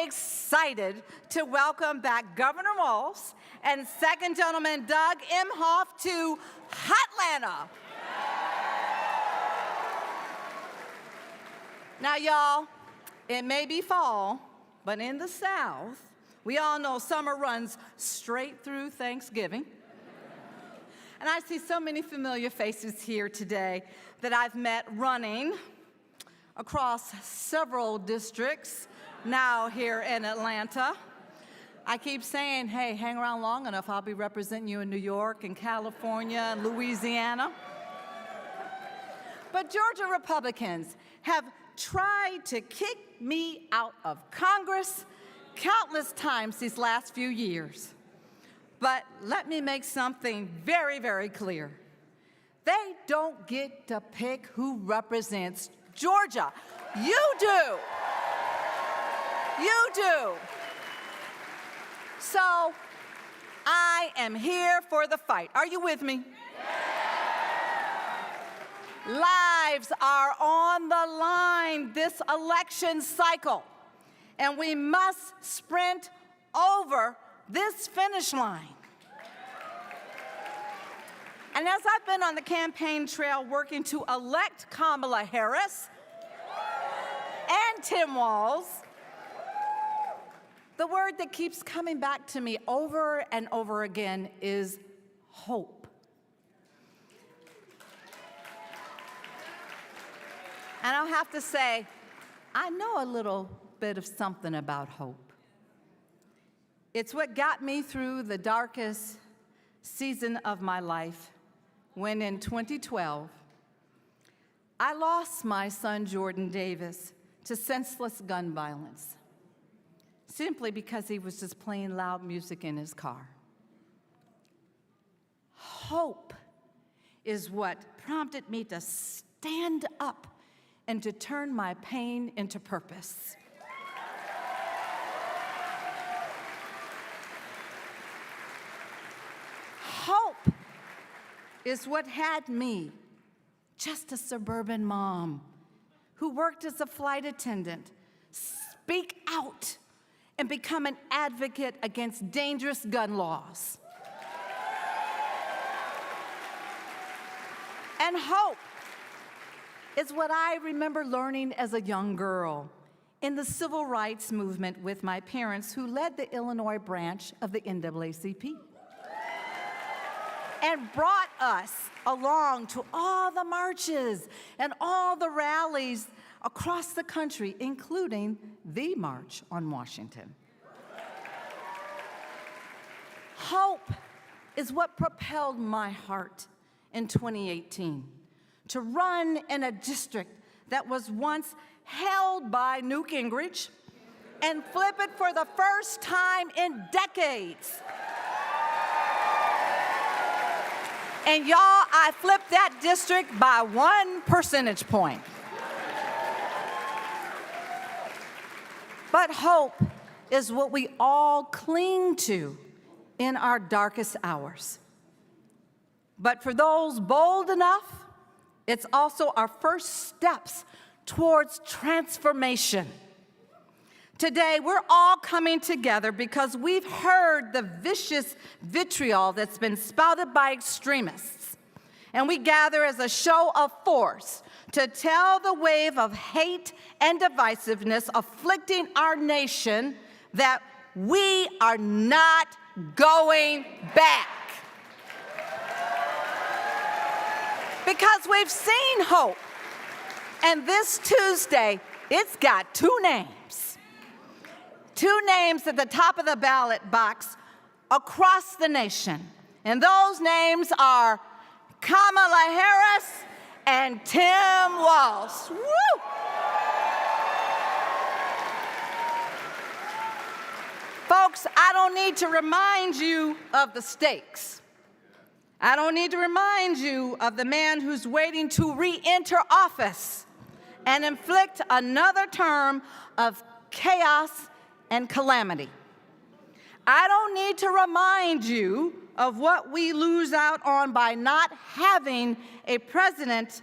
Excited to welcome back Governor Walz and Second Gentleman Doug Emhoff to Hotlanta. Now, y'all, it may be fall, but in the South, we all know summer runs straight through Thanksgiving. And I see so many familiar faces here today that I've met running across several districts now here in Atlanta. I keep saying, hey, hang around long enough, I'll be representing you in New York and California and Louisiana. But Georgia Republicans have tried to kick me out of Congress countless times these last few years. But let me make something very, very clear. They don't get to pick who represents Georgia. You do. You do. So I am here for the fight. Are you with me? Lives are on the line this election cycle, and we must sprint over this finish line. And as I've been on the campaign trail working to elect Kamala Harris and Tim Walz, the word that keeps coming back to me over and over again is hope. And I'll have to say, I know a little bit of something about hope. It's what got me through the darkest season of my life when in 2012, I lost my son Jordan Davis to senseless gun violence, simply because he was just playing loud music in his car. Hope is what prompted me to stand up and to turn my pain into purpose. Hope is what had me, just a suburban mom who worked as a flight attendant, speak out and become an advocate against dangerous gun laws. And hope is what I remember learning as a young girl in the civil rights movement with my parents, who led the Illinois branch of the NAACP and brought us along to all the marches and all the rallies across the country, including the March on Washington. Hope is what propelled my heart in 2018 to run in a district that was once held by Newt Gingrich and flip it for the first time in decades. And y'all, I flipped that district by 1 percentage point. But hope is what we all cling to in our darkest hours. But for those bold enough, it's also our first steps towards transformation. Today, we're all coming together because we've heard the vicious vitriol that's been spouted by extremists. And we gather as a show of force to tell the wave of hate and divisiveness afflicting our nation that we are not going back. Because we've seen hope. And this Tuesday, it's got 2 names. 2 names at the top of the ballot box across the nation. And those names are Kamala Harris and Walz. Woo! Folks, I don't need to remind you of the stakes. I don't need to remind you of the man who's waiting to re-enter office and inflict another term of chaos and calamity. I don't need to remind you of what we lose out on by not having a President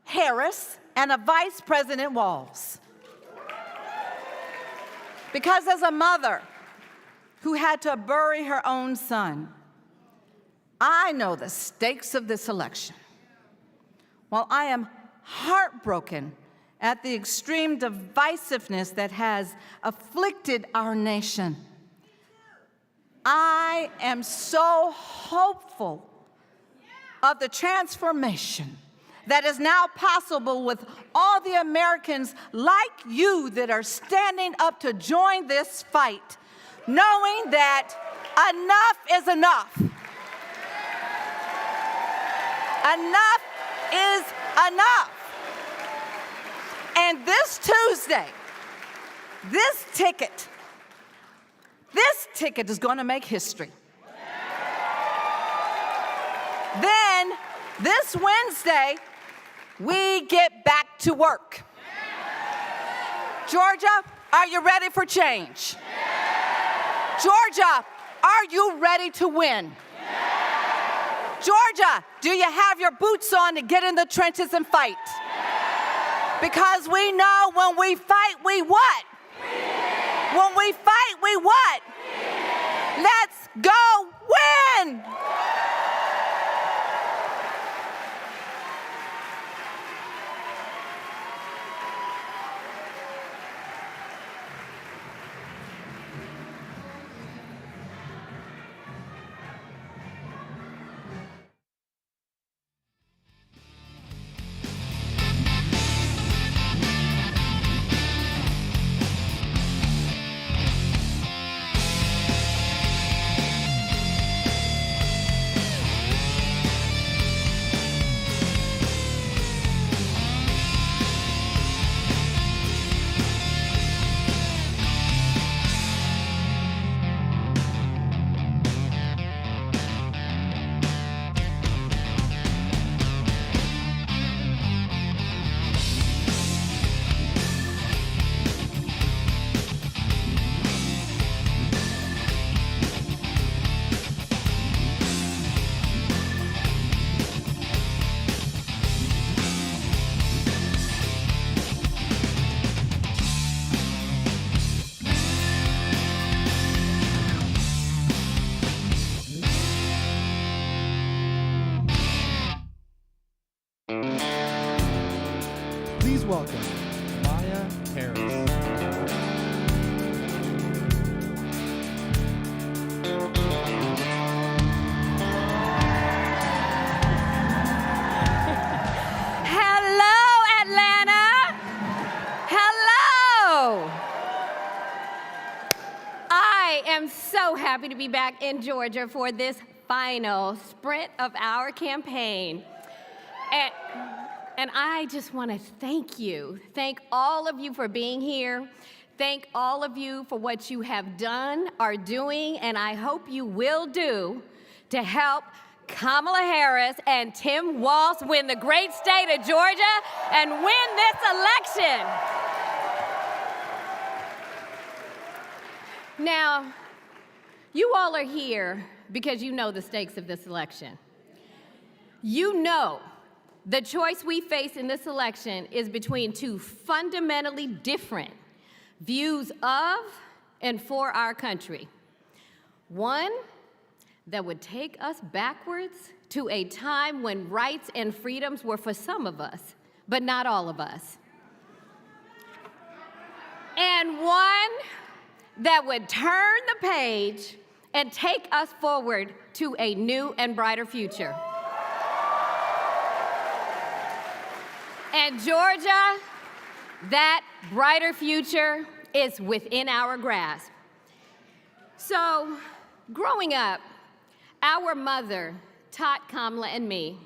Harris and a Vice President Walz. Because as a mother who had to bury her own son, I know the stakes of this election. While I am heartbroken at the extreme divisiveness that has afflicted our nation, I am so hopeful of the transformation that is now possible with all the Americans like you that are standing up to join this fight, knowing that enough is enough. Enough is enough. And this Tuesday, this ticket is going to make history. Then, this Wednesday, we get back to work. Georgia, are you ready for change? Georgia, are you ready to win? Georgia, do you have your boots on to get in the trenches and fight? Because we know when we fight, we what? When we fight, we what? Let's go win! Please welcome Maya Harris. Hello, Atlanta. Hello. I am so happy to be back in Georgia for this final sprint of our campaign. And I just want to thank all of you for being here. Thank all of you for what you have done, are doing, and I hope you will do to help Kamala Harris and Tim Walz win the great state of Georgia and win this election. Now, you all are here because you know the stakes of this election. You know the choice we face in this election is between two fundamentally different views of and for our country. One that would take us backwards to a time when rights and freedoms were for some of us, but not all of us. And one that would turn the page and take us forward to a new and brighter future. And Georgia, that brighter future is within our grasp. So, growing up, our mother taught Kamala and me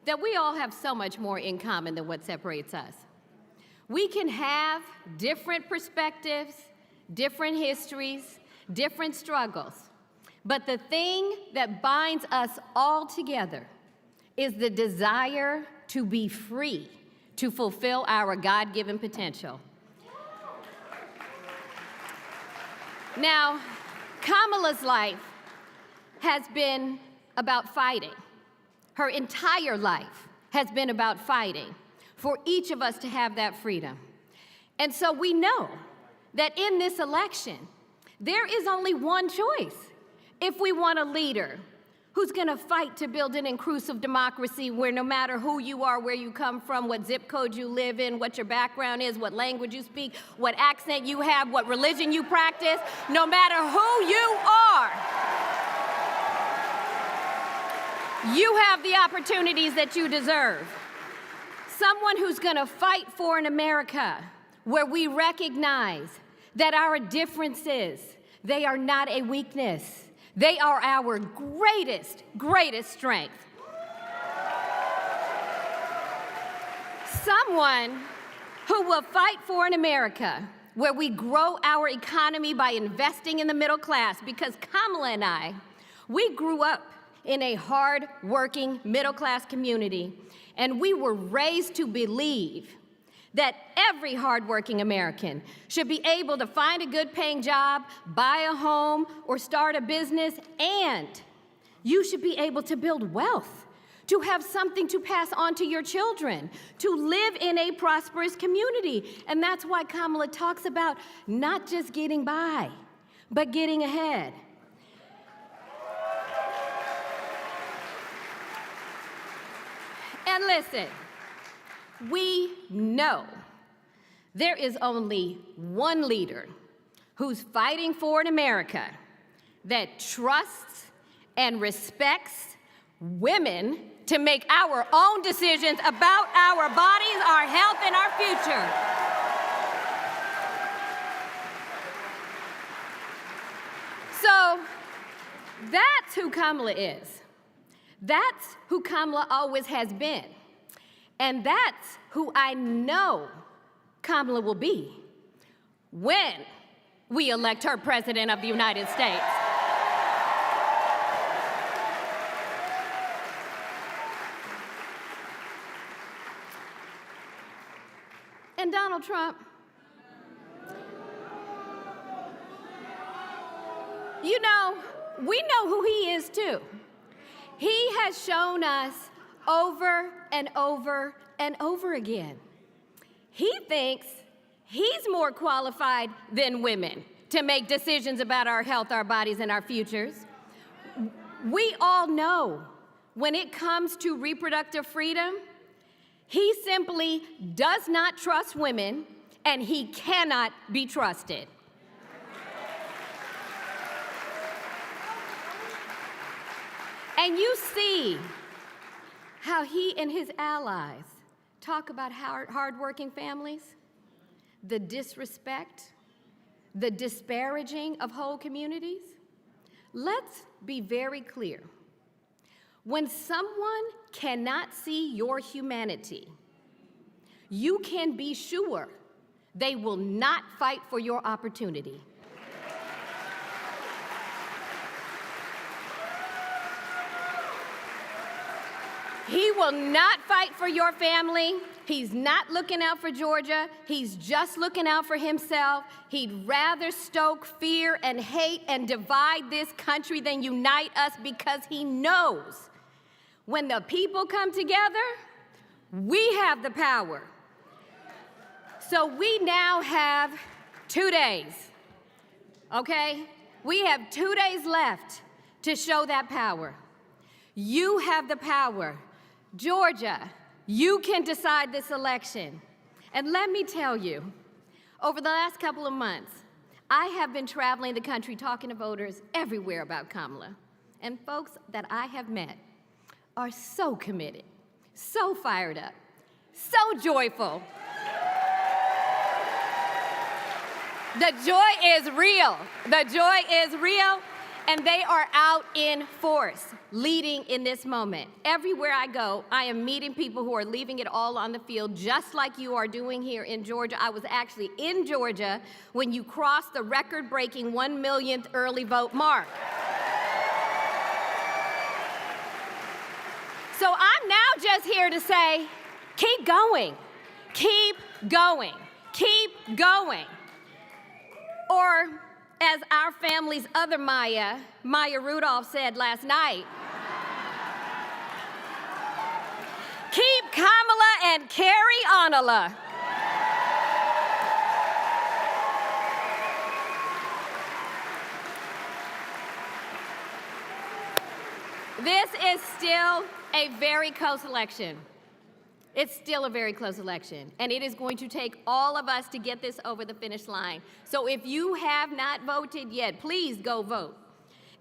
that we all have so much more in common than what separates us. We can have different perspectives, different histories, different struggles, but the thing that binds us all together is the desire to be free, to fulfill our God-given potential. Now, Kamala's life has been about fighting. Her entire life has been about fighting for each of us to have that freedom. And so we know that in this election, there is only one choice. If we want a leader who's gonna fight to build an inclusive democracy where no matter who you are, where you come from, what zip code you live in, what your background is, what language you speak, what accent you have, what religion you practice, no matter who you are, you have the opportunities that you deserve. Someone who's gonna fight for an America where we recognize that our differences, they are not a weakness. They are our greatest, greatest strength. Someone who will fight for an America where we grow our economy by investing in the middle class, because Kamala and I, we grew up in a hard-working middle-class community, and we were raised to believe that every hardworking American should be able to find a good-paying job, buy a home, or start a business, and you should be able to build wealth, to have something to pass on to your children, to live in a prosperous community. And that's why Kamala talks about not just getting by, but getting ahead. And listen, we know there is only one leader who's fighting for an America that trusts and respects women to make our own decisions about our bodies, our health, and our future. So that's who Kamala is. That's who Kamala always has been. And that's who I know Kamala will be when we elect her President of the United States. And Donald Trump, you know, we know who he is too. He has shown us over and over and over again. He thinks he's more qualified than women to make decisions about our health, our bodies, and our futures. We all know when it comes to reproductive freedom, he simply does not trust women, and he cannot be trusted. And you see how he and his allies talk about hardworking families, the disrespect, the disparaging of whole communities. Let's be very clear. When someone cannot see your humanity, you can be sure they will not fight for your opportunity. He will not fight for your family. He's not looking out for Georgia. He's just looking out for himself. He'd rather stoke fear and hate and divide this country than unite us, because he knows when the people come together, we have the power. So we now have 2 days, okay? We have 2 days left to show that power. You have the power. Georgia, you can decide this election. And let me tell you, over the last couple of months, I have been traveling the country talking to voters everywhere about Kamala. And folks that I have met are so committed, so fired up, so joyful. The joy is real. The joy is real, and they are out in force, leading in this moment. Everywhere I go, I am meeting people who are leaving it all on the field, just like you are doing here in Georgia. I was actually in Georgia when you crossed the record-breaking 1 millionth early vote mark. So I'm now just here to say, keep going, keep going, keep going. Or, as our family's other Maya Rudolph, said last night, keep Kamala and carry Onala. This is still a very close election. It's still a very close election, and it is going to take all of us to get this over the finish line. So if you have not voted yet, please go vote.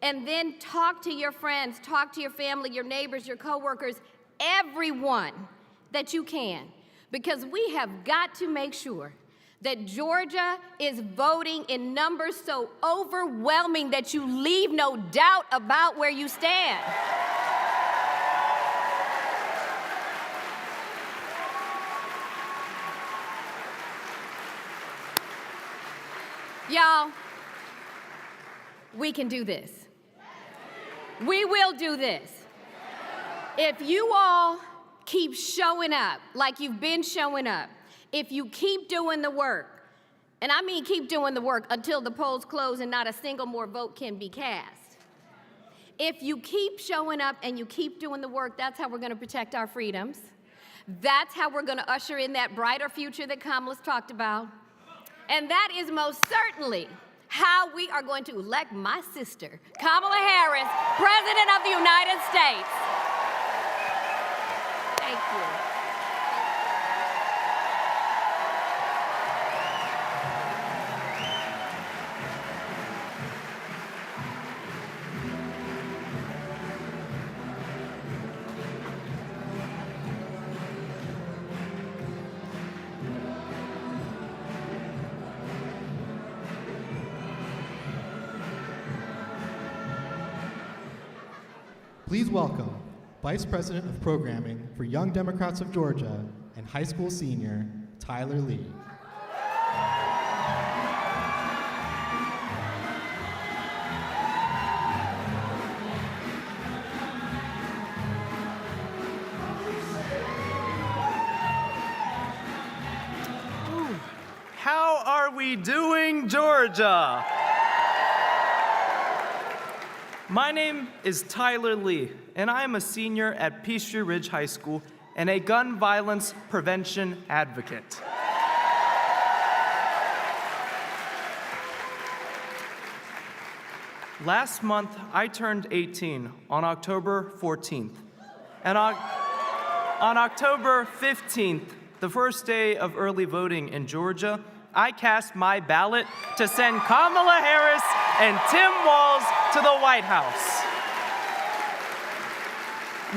And then talk to your friends, talk to your family, your neighbors, your coworkers, everyone that you can, because we have got to make sure that Georgia is voting in numbers so overwhelming that you leave no doubt about where you stand. Y'all, we can do this. We will do this. If you all keep showing up like you've been showing up, if you keep doing the work, and I mean keep doing the work until the polls close and not a single more vote can be cast. If you keep showing up and you keep doing the work, that's how we're going to protect our freedoms. That's how we're going to usher in that brighter future that Kamala's talked about. And that is most certainly how we are going to elect my sister, Kamala Harris, President of the United States. Thank you. Please welcome Vice President of Programming for Young Democrats of Georgia and high school senior, Tyler Lee. How are we doing, Georgia? My name is Tyler Lee, and I am a senior at Peachtree Ridge High School and a gun violence prevention advocate. Last month, I turned 18 on October 14th. And on October 15th, the first day of early voting in Georgia, I cast my ballot to send Kamala Harris and Tim Walz to the White House.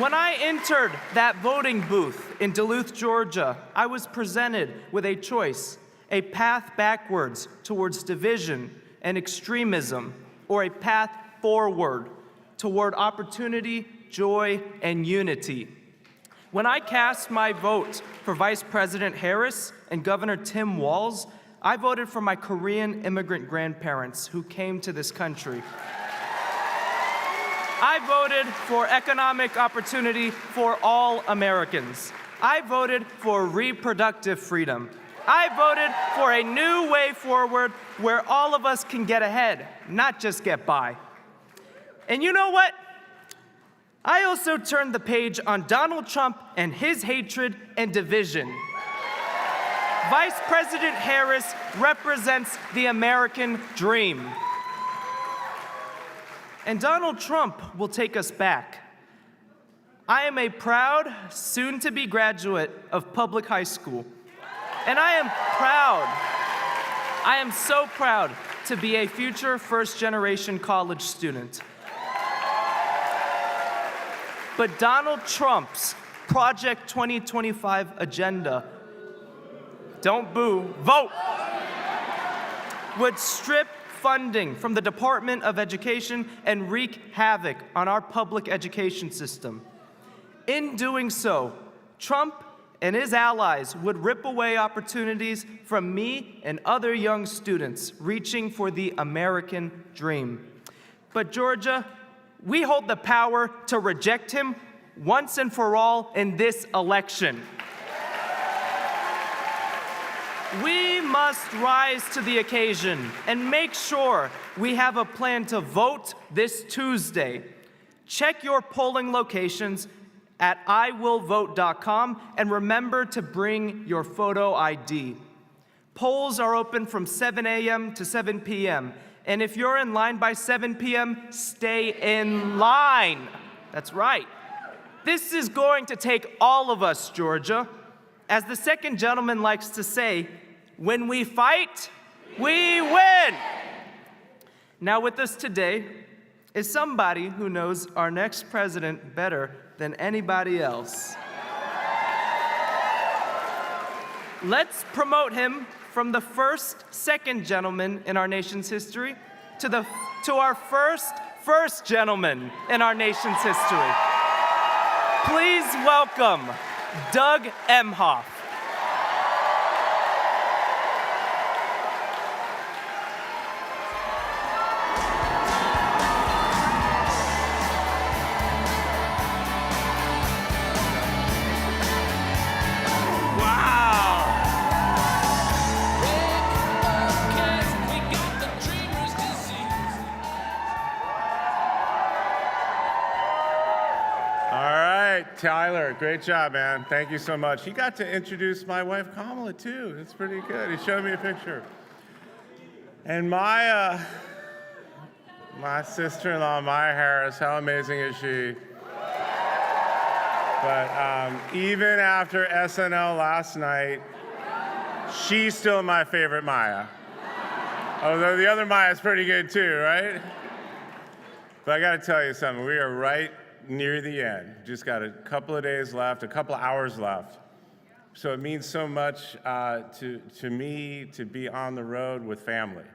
When I entered that voting booth in Duluth, Georgia, I was presented with a choice, a path backwards towards division and extremism, or a path forward toward opportunity, joy, and unity. When I cast my vote for Vice President Harris and Governor Tim Walz, I voted for my Korean immigrant grandparents who came to this country. I voted for economic opportunity for all Americans. I voted for reproductive freedom. I voted for a new way forward where all of us can get ahead, not just get by. And you know what? I also turned the page on Donald Trump and his hatred and division. Vice President Harris represents the American dream. And Donald Trump will take us back. I am a proud, soon-to-be graduate of public high school. And I am so proud to be a future first-generation college student. But Donald Trump's Project 2025 agenda, don't boo, vote, would strip funding from the Department of Education and wreak havoc on our public education system. In doing so, Trump and his allies would rip away opportunities from me and other young students reaching for the American dream. But Georgia, we hold the power to reject him once and for all in this election. We must rise to the occasion and make sure we have a plan to vote this Tuesday. Check your polling locations at iwillvote.com and remember to bring your photo ID. Polls are open from 7 a.m. to 7 p.m. And if you're in line by 7 p.m., stay in line. That's right. This is going to take all of us, Georgia. As the second gentleman likes to say, when we fight, we win. Now with us today is somebody who knows our next president better than anybody else. Let's promote him from the second gentleman in our nation's history to our first gentleman in our nation's history. Please welcome Doug Emhoff. Tyler, great job, man. Thank you so much. He got to introduce my wife, Kamala, too. It's pretty good. He showed me a picture. And my sister-in-law, Maya Harris, how amazing is she? But even after SNL last night, she's still my favorite Maya. Although the other Maya is pretty good, too, right? But I got to tell you something. We are right near the end. Just got a couple of days left, a couple of hours left. So it means so much to me to be on the road with family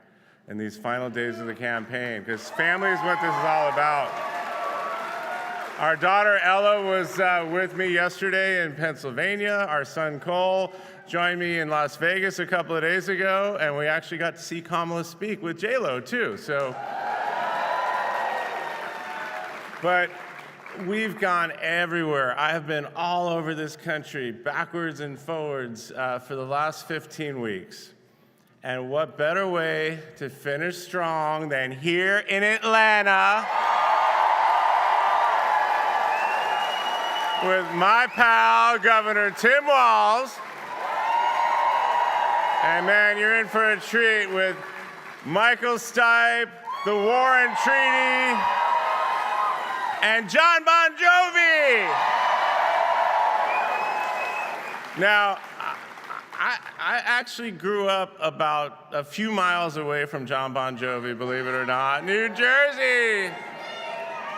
in these final days of the campaign, because family is what this is all about. Our daughter Ella was with me yesterday in Pennsylvania. Our son Cole joined me in Las Vegas a couple of days ago, and we actually got to see Kamala speak with J-Lo too. So, but we've gone everywhere. I have been all over this country, backwards and forwards, for the last 15 weeks. And what better way to finish strong than here in Atlanta with my pal, Governor Tim Walz. And man, you're in for a treat with Michael Stipe, the Warren Treaty, and John Bon Jovi. Now, I actually grew up about a few miles away from John Bon Jovi, believe it or not, New Jersey,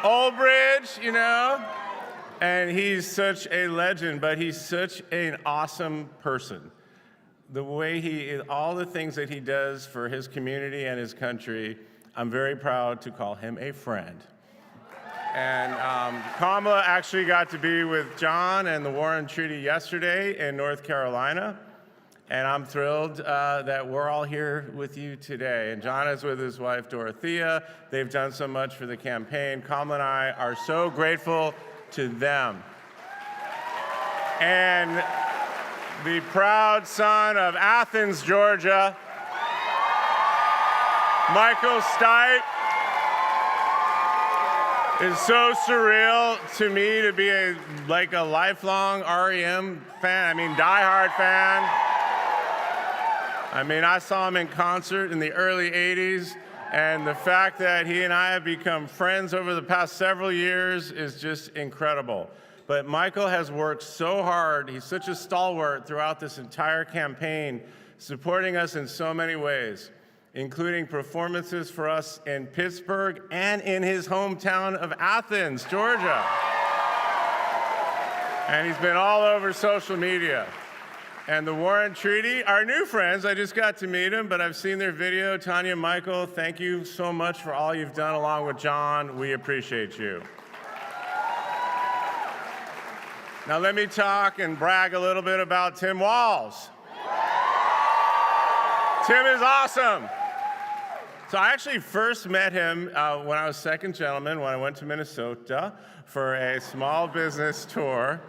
Old Bridge, you know? And he's such a legend, but he's such an awesome person. The way all the things that he does for his community and his country, I'm very proud to call him a friend. And Kamala actually got to be with John and the Warren Treaty yesterday in North Carolina. And I'm thrilled that we're all here with you today. And John is with his wife, Dorothea. They've done so much for the campaign. Kamala and I are so grateful to them. And the proud son of Athens, Georgia, Michael Stipe. It's so surreal to me to be a lifelong REM fan. I mean, diehard fan. I mean, I saw him in concert in the early 80s, and the fact that he and I have become friends over the past several years is just incredible. But Michael has worked so hard. He's such a stalwart throughout this entire campaign, supporting us in so many ways, including performances for us in Pittsburgh and in his hometown of Athens, Georgia. And he's been all over social media. And the Warren Treaty, our new friends, I just got to meet them, but I've seen their video. Tanya, Michael, thank you so much for all you've done along with John. We appreciate you. Now let me talk and brag a little bit about Tim Walz. Tim is awesome. So I actually first met him when I was second gentleman, when I went to Minnesota for a small business tour.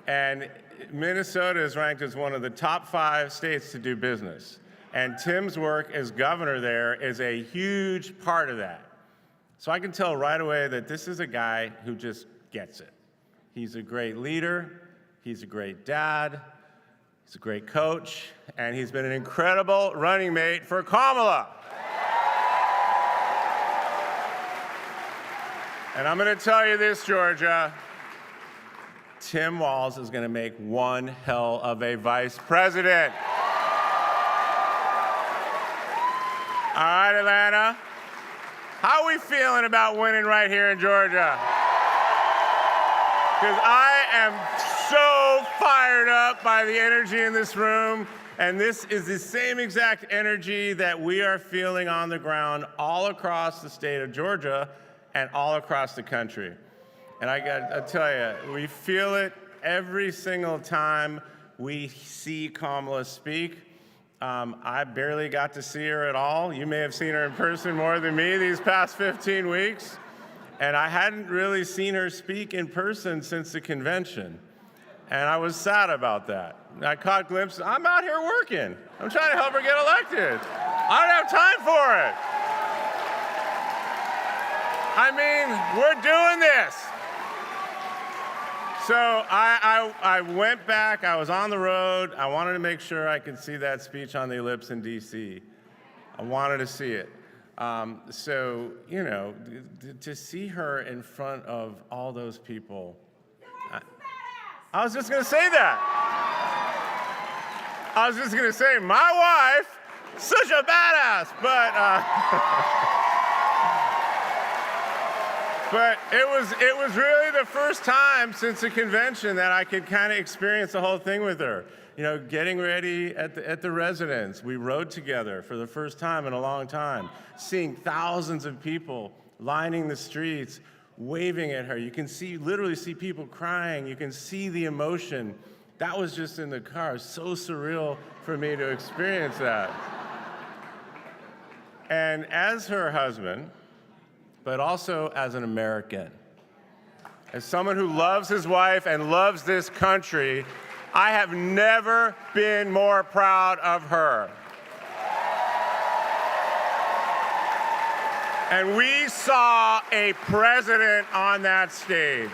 And Minnesota is ranked as one of the top 5 states to do business. And Tim's work as governor there is a huge part of that. So I can tell right away that this is a guy who just gets it. He's a great leader, he's a great dad, he's a great coach, and he's been an incredible running mate for Kamala. And I'm going to tell you this, Georgia. Tim Walz is going to make one hell of a vice president. All right, Atlanta. How are we feeling about winning right here in Georgia? Because I am so fired up by the energy in this room. And this is the same exact energy that we are feeling on the ground all across the state of Georgia and all across the country. And I tell you, we feel it every single time we see Kamala speak. I barely got to see her at all. You may have seen her in person more than me these past 15 weeks. And I hadn't really seen her speak in person since the convention. And I was sad about that. I caught glimpses. I'm out here working. I'm trying to help her get elected. I don't have time for it. I mean, we're doing this. So I went back, I was on the road. I wanted to make sure I could see that speech on the ellipse in DC. I wanted to see it. So, you know, to see her in front of all those people, I was just gonna say that. I was just gonna say, my wife, such a badass, but it was really the first time since the convention that I could kind of experience the whole thing with her. You know, getting ready at the residence. We rode together for the first time in a long time, seeing thousands of people lining the streets, waving at her. You can literally see people crying. You can see the emotion. That was just in the car. So surreal for me to experience that. And as her husband, but also as an American, as someone who loves his wife and loves this country, I have never been more proud of her. And we saw a president on that stage.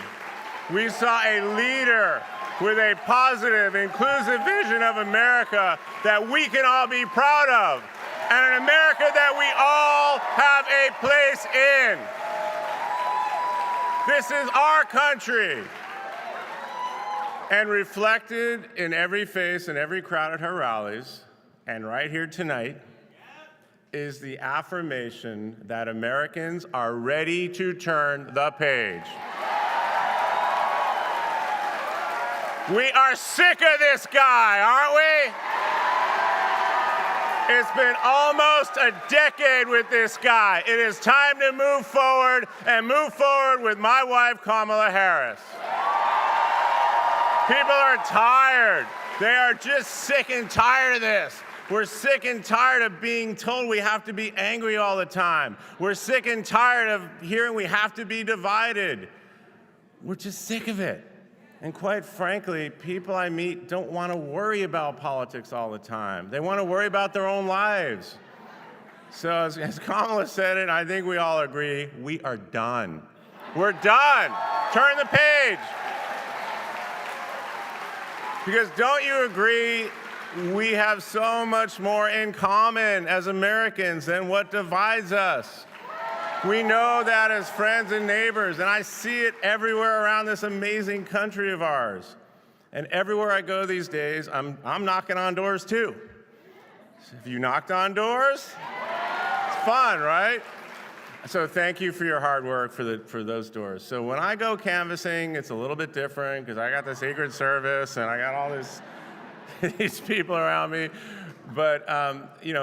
We saw a leader with a positive, inclusive vision of America that we can all be proud of, and an America that we all have a place in. This is our country. And reflected in every face and every crowd at her rallies, and right here tonight, is the affirmation that Americans are ready to turn the page. We are sick of this guy, aren't we? It's been almost a decade with this guy. It is time to move forward, and move forward with my wife, Kamala Harris. People are tired. They are just sick and tired of this. We're sick and tired of being told we have to be angry all the time. We're sick and tired of hearing we have to be divided. We're just sick of it. And quite frankly, people I meet don't want to worry about politics all the time. They want to worry about their own lives. So as Kamala said it, I think we all agree, we are done. We're done. Turn the page. Because don't you agree, we have so much more in common as Americans than what divides us. We know that as friends and neighbors, and I see it everywhere around this amazing country of ours. And everywhere I go these days, I'm knocking on doors too. So have you knocked on doors? It's fun, right? So thank you for your hard work for those doors. So when I go canvassing, it's a little bit different because I got the Secret Service and I got all these people around me. But,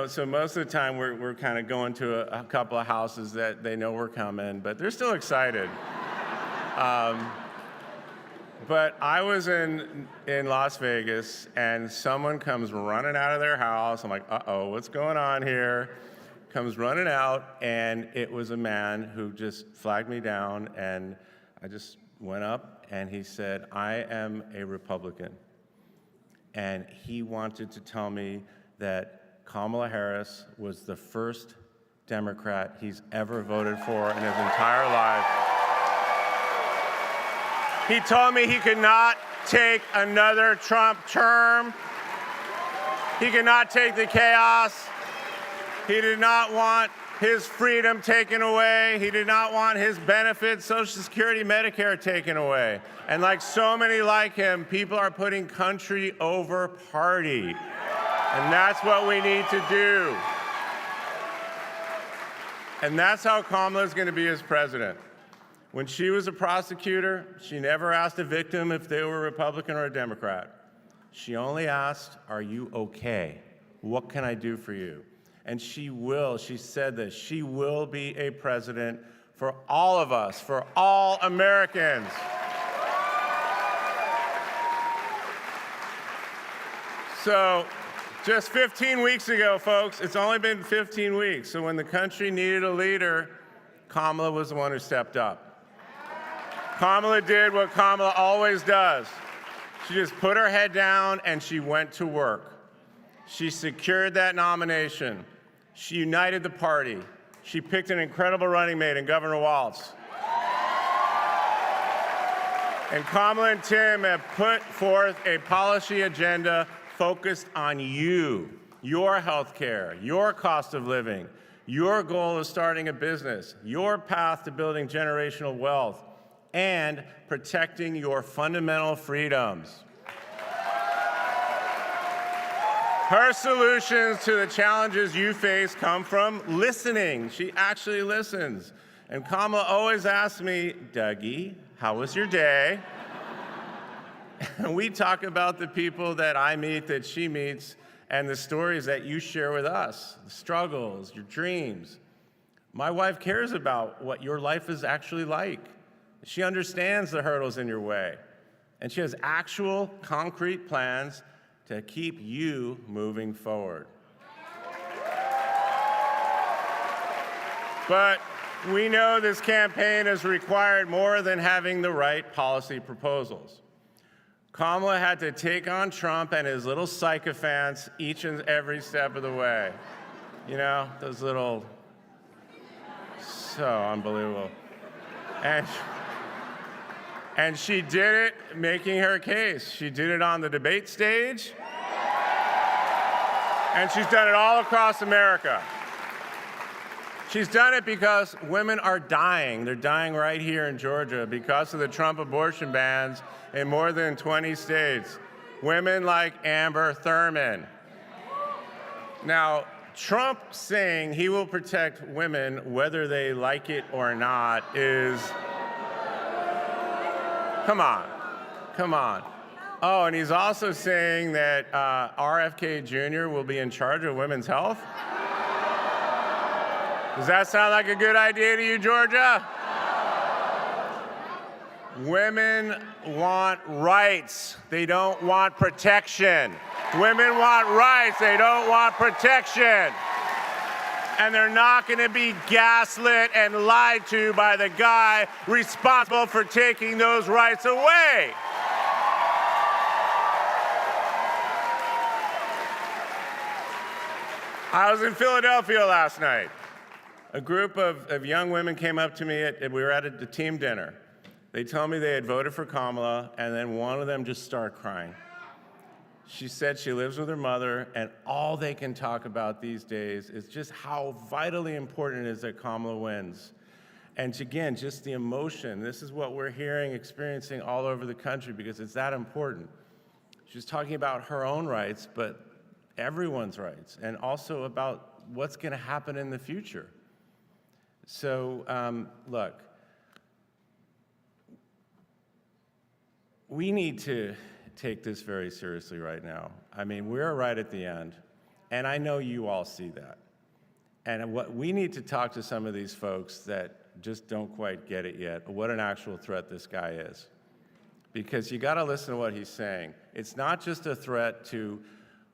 so most of the time we're kind of going to a couple of houses that they know we're coming, but they're still excited. But I was in Las Vegas and someone comes running out of their house. I'm like, uh-oh, what's going on here? Comes running out, and it was a man who just flagged me down, and I just went up, and he said, I am a Republican. And he wanted to tell me that Kamala Harris was the first Democrat he's ever voted for in his entire life. He told me he could not take another Trump term. He could not take the chaos. He did not want his freedom taken away. He did not want his benefits, Social Security, Medicare taken away. And like so many like him, people are putting country over party. And that's what we need to do. And that's how Kamala is going to be as president. When she was a prosecutor, she never asked a victim if they were a Republican or a Democrat. She only asked, are you okay? What can I do for you? And she said that she will be a president for all of us, for all Americans. So just 15 weeks ago, folks, it's only been 15 weeks. So when the country needed a leader, Kamala was the one who stepped up. Kamala did what Kamala always does. She just put her head down and she went to work. She secured that nomination. She united the party. She picked an incredible running mate in Governor Walz. And Kamala and Tim have put forth a policy agenda focused on you, your health care, your cost of living, your goal of starting a business, your path to building generational wealth, and protecting your fundamental freedoms. Her solutions to the challenges you face come from listening. She actually listens. And Kamala always asks me, Dougie, how was your day? And we talk about the people that I meet, that she meets, and the stories that you share with us, the struggles, your dreams. My wife cares about what your life is actually like. She understands the hurdles in your way. And she has actual, concrete plans to keep you moving forward. But we know this campaign has required more than having the right policy proposals. Kamala had to take on Trump and his little sycophants each and every step of the way. You know, those little, so unbelievable. And she did it making her case. She did it on the debate stage, and she's done it all across America. She's done it because women are dying. They're dying right here in Georgia because of the Trump abortion bans in more than 20 states. Women like Amber Thurman. Now, Trump saying he will protect women whether they like it or not is, come on, come on. Oh, and he's also saying that RFK Jr. will be in charge of women's health? Does that sound like a good idea to you, Georgia? Women want rights. They don't want protection. Women want rights. They don't want protection. And they're not going to be gaslit and lied to by the guy responsible for taking those rights away. I was in Philadelphia last night. A group of young women came up to me, we were at the team dinner. They told me they had voted for Kamala, and then one of them just started crying. She said she lives with her mother, and all they can talk about these days is just how vitally important it is that Kamala wins. And again, just the emotion. This is what we're hearing, experiencing all over the country because it's that important. She's talking about her own rights, but everyone's rights, and also about what's going to happen in the future. So, look, we need to take this very seriously right now. I mean, we're right at the end, and I know you all see that. And what we need to talk to some of these folks that just don't quite get it yet, what an actual threat this guy is. Because you got to listen to what he's saying. It's not just a threat to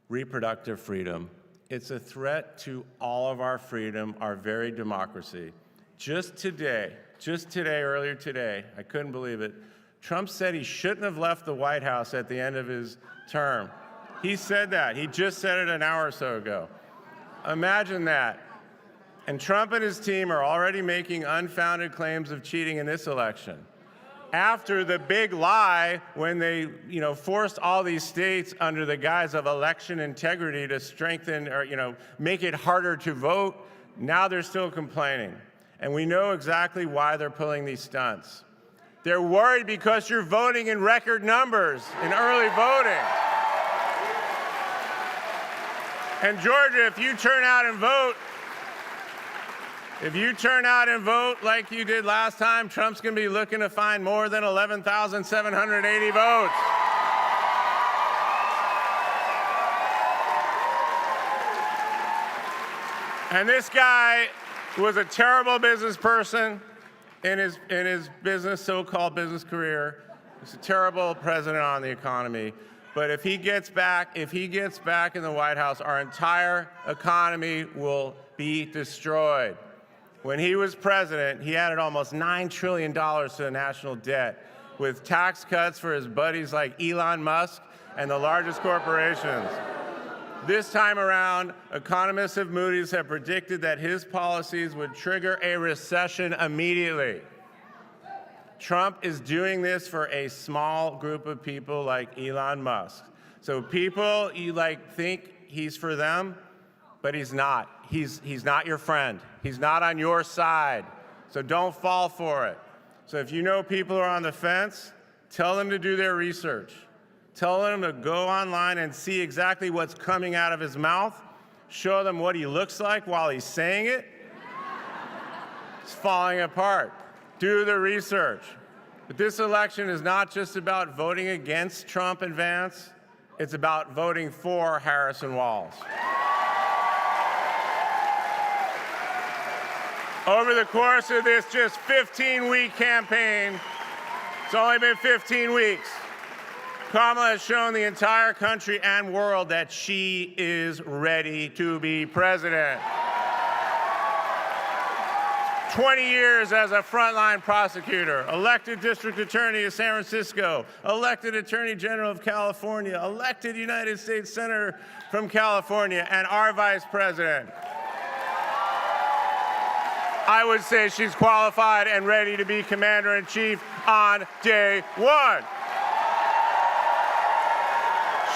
reproductive freedom. It's a threat to all of our freedom, our very democracy. Just today, earlier today, I couldn't believe it, Trump said he shouldn't have left the White House at the end of his term. He said that. He just said it an hour or so ago. Imagine that. And Trump and his team are already making unfounded claims of cheating in this election. After the big lie when they, forced all these states under the guise of election integrity to strengthen or, make it harder to vote, now they're still complaining. And we know exactly why they're pulling these stunts. They're worried because you're voting in record numbers in early voting. And Georgia, if you turn out and vote like you did last time, Trump's going to be looking to find more than 11,780 votes. And this guy was a terrible business person in his business, so-called business career. He's a terrible president on the economy. But if he gets back in the White House, our entire economy will be destroyed. When he was president, he added almost $9 trillion to the national debt with tax cuts for his buddies like Elon Musk and the largest corporations. This time around, economists of Moody's have predicted that his policies would trigger a recession immediately. Trump is doing this for a small group of people like Elon Musk. So people, you think he's for them, but he's not. He's not your friend. He's not on your side. So don't fall for it. So if you know people are on the fence, tell them to do their research. Tell them to go online and see exactly what's coming out of his mouth. Show them what he looks like while he's saying it. It's falling apart. Do the research. But this election is not just about voting against Trump and Vance. It's about voting for Harris-Walz. Over the course of this just 15-week campaign, it's only been 15 weeks, Kamala has shown the entire country and world that she is ready to be president. 20 years as a frontline prosecutor, elected district attorney of San Francisco, elected attorney general of California, elected United States senator from California, and our vice president. I would say she's qualified and ready to be commander-in-chief on day one.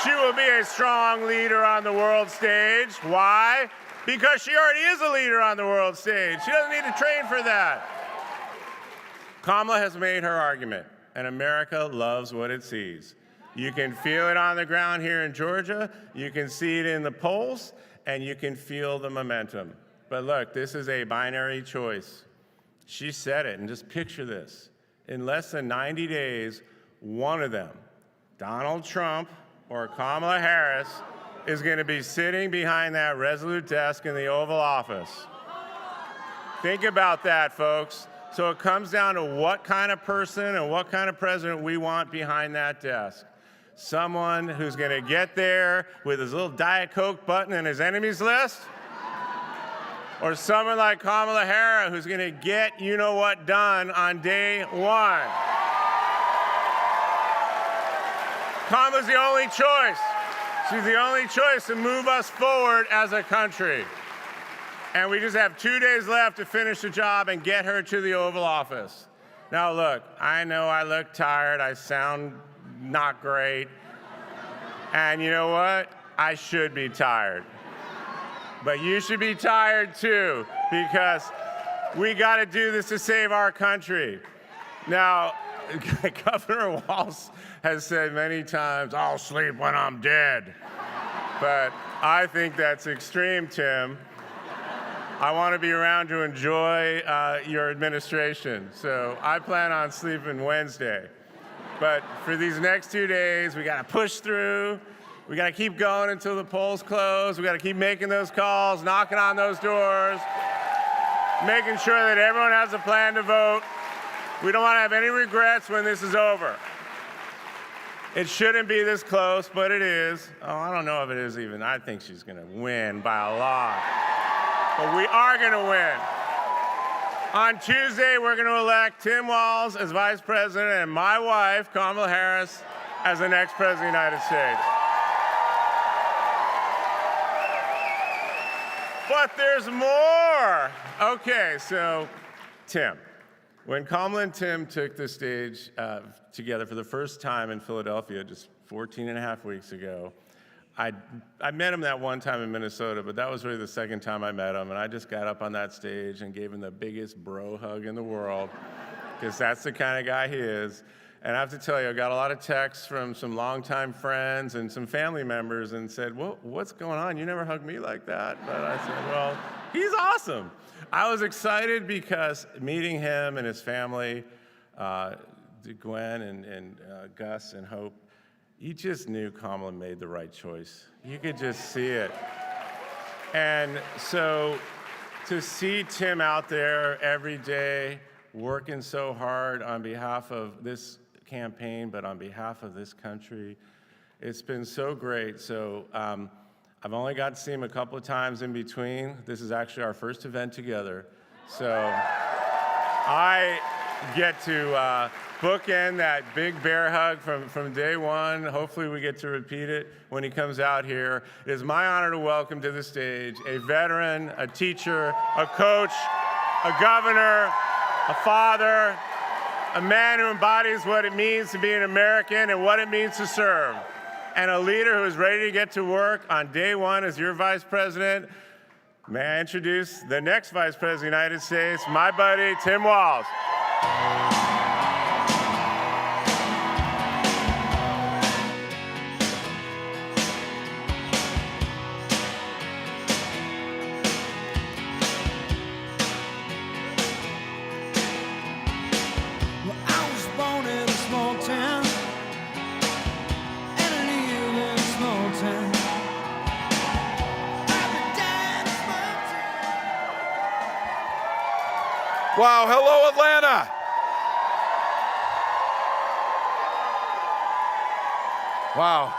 She will be a strong leader on the world stage. Why? Because she already is a leader on the world stage. She doesn't need to train for that. Kamala has made her argument, and America loves what it sees. You can feel it on the ground here in Georgia, you can see it in the polls, and you can feel the momentum. But look, this is a binary choice. She said it, and just picture this. In less than 90 days, one of them, Donald Trump or Kamala Harris, is going to be sitting behind that resolute desk in the Oval Office. Think about that, folks. So it comes down to what kind of person and what kind of president we want behind that desk. Someone who's going to get there with his little Diet Coke button in his enemies list, or someone like Kamala Harris who's going to get you-know-what done on day one. Kamala's the only choice. She's the only choice to move us forward as a country. And we just have 2 days left to finish the job and get her to the Oval Office. Now look, I know I look tired, I sound not great. And you know what? I should be tired. But you should be tired too, because we got to do this to save our country. Now, Governor Walz has said many times, I'll sleep when I'm dead. But I think that's extreme, Tim. I want to be around to enjoy your administration. So I plan on sleeping Wednesday. But for these next 2 days, we got to push through. We got to keep going until the polls close. We got to keep making those calls, knocking on those doors, making sure that everyone has a plan to vote. We don't want to have any regrets when this is over. It shouldn't be this close, but it is. Oh, I don't know if it is even. I think she's going to win by a lot. But we are going to win. On Tuesday, we're going to elect Tim Walz as vice president and my wife, Kamala Harris, as the next president of the United States. But there's more. Okay, so Tim. When Kamala and Tim took the stage together for the first time in Philadelphia just 14 and a half weeks ago, I met him that one time in Minnesota, but that was really the second time I met him, and I just got up on that stage and gave him the biggest bro hug in the world, because that's the kind of guy he is. And I have to tell you, I got a lot of texts from some longtime friends and some family members and said, well, what's going on? You never hugged me like that. But I said, well, he's awesome. I was excited because meeting him and his family, Gwen and Gus and Hope, you just knew Kamala made the right choice. You could just see it. And so to see Tim out there every day working so hard on behalf of this campaign, but on behalf of this country, it's been so great. So I've only got to see him a couple of times in between. This is actually our first event together. So I get to bookend that big bear hug from day one. Hopefully we get to repeat it when he comes out here. It is my honor to welcome to the stage a veteran, a teacher, a coach, a governor, a father, a man who embodies what it means to be an American and what it means to serve, and a leader who is ready to get to work on day one as your vice president. May I introduce the next vice president of the United States, my buddy, Tim Walz. Wow, hello Atlanta. Wow.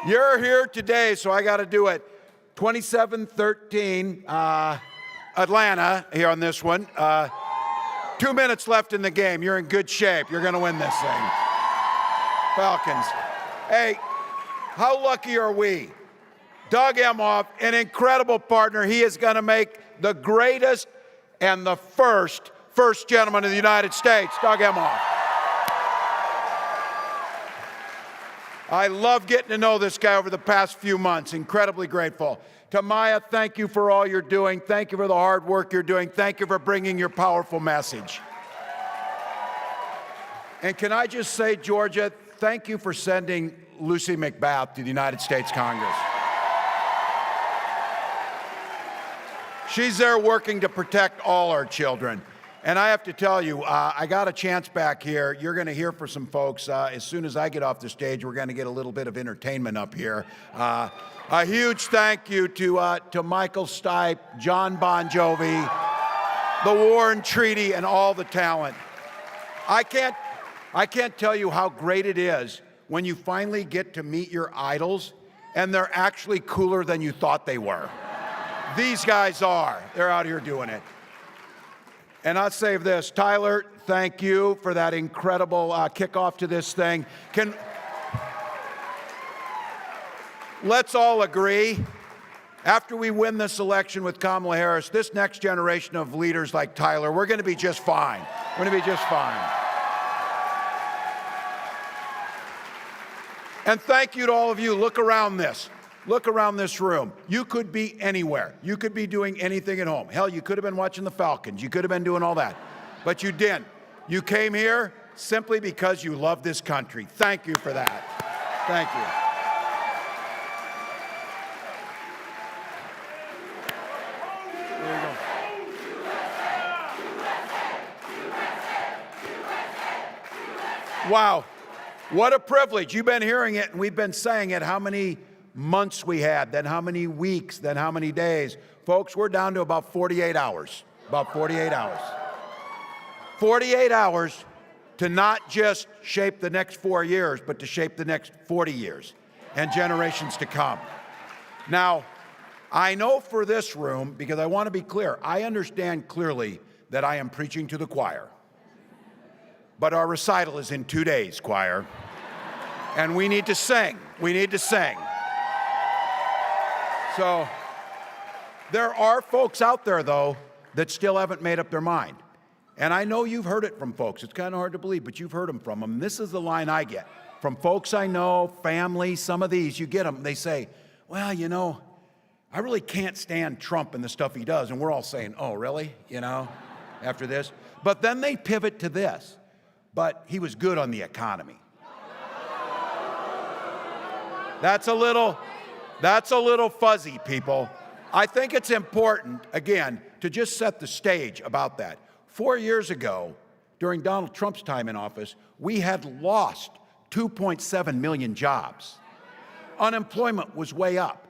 You're here today, so I got to do it. 27-13, Atlanta here on this one. 2 minutes left in the game. You're in good shape. You're going to win this thing. Falcons. Hey, how lucky are we? Doug Emhoff, an incredible partner. He is going to make the greatest and the first gentleman of the United States, Doug Emhoff. I love getting to know this guy over the past few months. Incredibly grateful. To Maya, thank you for all you're doing. Thank you for the hard work you're doing. Thank you for bringing your powerful message. And can I just say, Georgia, thank you for sending Lucy McBath to the United States Congress. She's there working to protect all our children. And I have to tell you, I got a chance back here. You're going to hear from some folks. As soon as I get off the stage, we're going to get a little bit of entertainment up here. A huge thank you to Michael Stipe, John Bon Jovi, the Warren Treaty, and all the talent. I can't tell you how great it is when you finally get to meet your idols and they're actually cooler than you thought they were. These guys are. They're out here doing it. And I'll save this. Tyler, thank you for that incredible kickoff to this thing. Let's all agree, after we win this election with Kamala Harris, this next generation of leaders like Tyler, we're going to be just fine. We're going to be just fine. And thank you to all of you. Look around this. Look around this room. You could be anywhere. You could be doing anything at home. Hell, you could have been watching the Falcons. You could have been doing all that. But you didn't. You came here simply because you love this country. Thank you for that. Thank you. There you go. Wow. What a privilege. You've been hearing it, and we've been saying it, how many months we had, then how many weeks, then how many days. Folks, we're down to about 48 hours. About 48 hours. 48 hours to not just shape the next 4 years, but to shape the next 40 years and generations to come. Now, I know for this room, because I want to be clear, I understand clearly that I am preaching to the choir. But our recital is in 2 days, choir. And we need to sing. We need to sing. So there are folks out there, though, that still haven't made up their mind. And I know you've heard it from folks. It's kind of hard to believe, but you've heard them from them. This is the line I get from folks I know, family, some of these, you get them. They say, well, you know, I really can't stand Trump and the stuff he does. And we're all saying, oh, really? You know, after this. But then they pivot to this. But he was good on the economy. That's a little fuzzy, people. I think it's important, again, to just set the stage about that. 4 years ago, during Donald Trump's time in office, we had lost 2.7 million jobs. Unemployment was way up.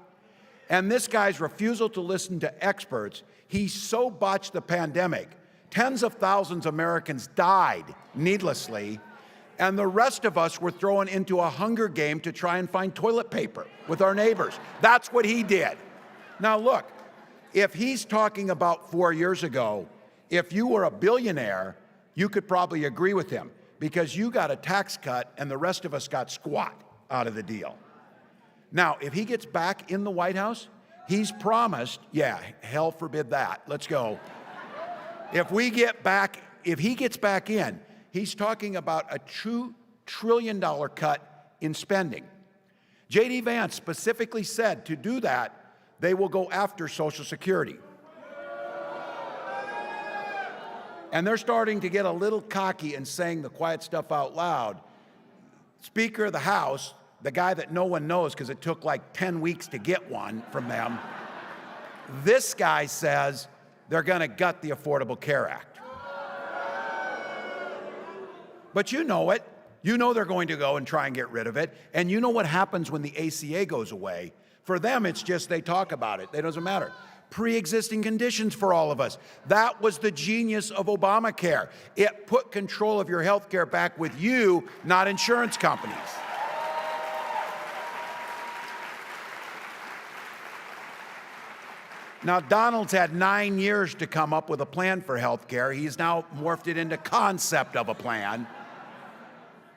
And this guy's refusal to listen to experts, he so botched the pandemic, tens of thousands of Americans died needlessly, and the rest of us were thrown into a hunger game to try and find toilet paper with our neighbors. That's what he did. Now look, if he's talking about 4 years ago, if you were a billionaire, you could probably agree with him because you got a tax cut and the rest of us got squat out of the deal. Now, if he gets back in the White House, he's promised, yeah, hell forbid that. Let's go. If he gets back in, he's talking about a $2 trillion cut in spending. J.D. Vance specifically said to do that, they will go after Social Security. And they're starting to get a little cocky and saying the quiet stuff out loud. Speaker of the House, the guy that no one knows because it took like 10 weeks to get one from them, this guy says they're going to gut the Affordable Care Act. But you know it. You know they're going to go and try and get rid of it. And you know what happens when the ACA goes away. For them, it's just they talk about it. It doesn't matter. Pre-existing conditions for all of us. That was the genius of Obamacare. It put control of your health care back with you, not insurance companies. Now, Donald's had 9 years to come up with a plan for health care. He's now morphed it into concept of a plan.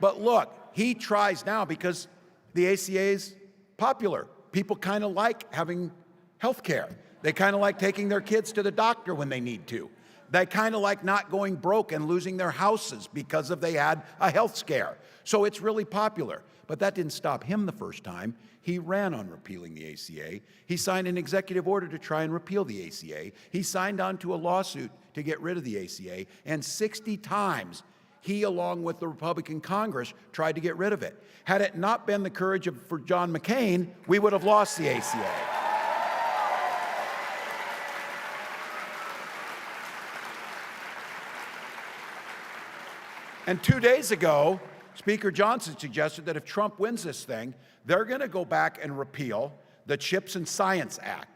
But look, he tries now because the ACA is popular. People kind of like having health care. They kind of like taking their kids to the doctor when they need to. They kind of like not going broke and losing their houses because they had a health scare. So it's really popular. But that didn't stop him the first time. He ran on repealing the ACA. He signed an executive order to try and repeal the ACA. He signed on to a lawsuit to get rid of the ACA. And 60 times, he, along with the Republican Congress, tried to get rid of it. Had it not been the courage for John McCain, we would have lost the ACA. And 2 days ago, Speaker Johnson suggested that if Trump wins this thing, they're going to go back and repeal the CHIPS and Science Act.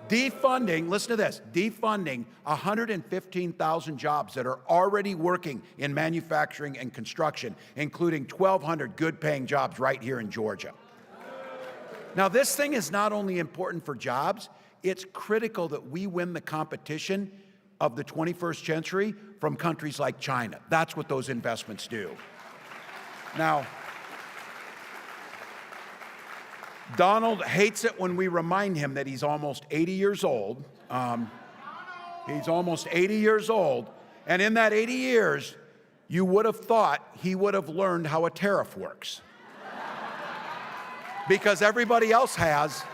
Defunding, listen to this, defunding 115,000 jobs that are already working in manufacturing and construction, including 1,200 good-paying jobs right here in Georgia. Now, this thing is not only important for jobs, it's critical that we win the competition of the 21st century from countries like China. That's what those investments do. Now, Donald hates it when we remind him that he's almost 80 years old. He's almost 80 years old. And in that 80 years, you would have thought he would have learned how a tariff works. Because everybody else has.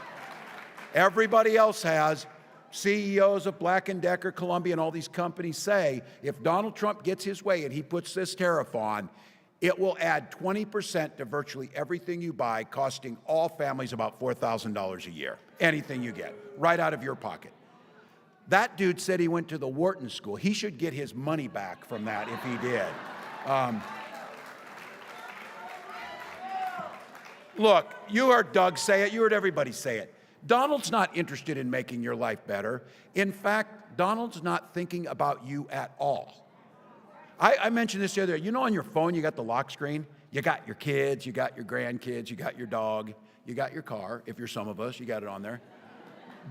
CEOs of Black & Decker, Columbia, and all these companies say, if Donald Trump gets his way and he puts this tariff on, it will add 20% to virtually everything you buy, costing all families about $4,000 a year. Anything you get, right out of your pocket. That dude said he went to the Wharton School. He should get his money back from that if he did. Look, you heard Doug say it. You heard everybody say it. Donald's not interested in making your life better. In fact, Donald's not thinking about you at all. I mentioned this the other day. You know, on your phone, you got the lock screen. You got your kids, you got your grandkids, you got your dog, you got your car. If you're some of us, you got it on there.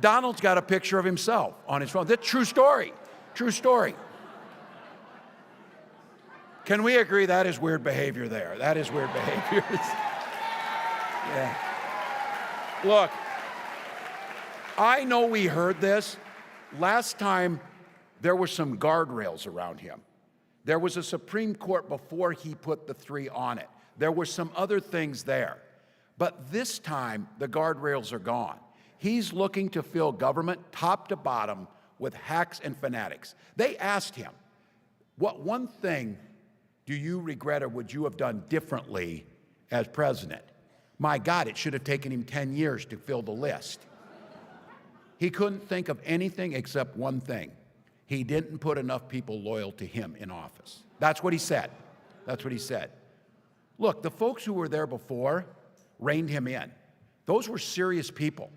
Donald's got a picture of himself on his phone. That's true story. True story. Can we agree that is weird behavior there? That is weird behavior. Yeah. Look, I know we heard this. Last time, there were some guardrails around him. There was a Supreme Court before he put the 3 on it. There were some other things there. But this time, the guardrails are gone. He's looking to fill government top to bottom with hacks and fanatics. They asked him, what one thing do you regret or would you have done differently as president? My God, it should have taken him 10 years to fill the list. He couldn't think of anything except one thing. He didn't put enough people loyal to him in office. That's what he said. That's what he said. Look, the folks who were there before reined him in. Those were serious people.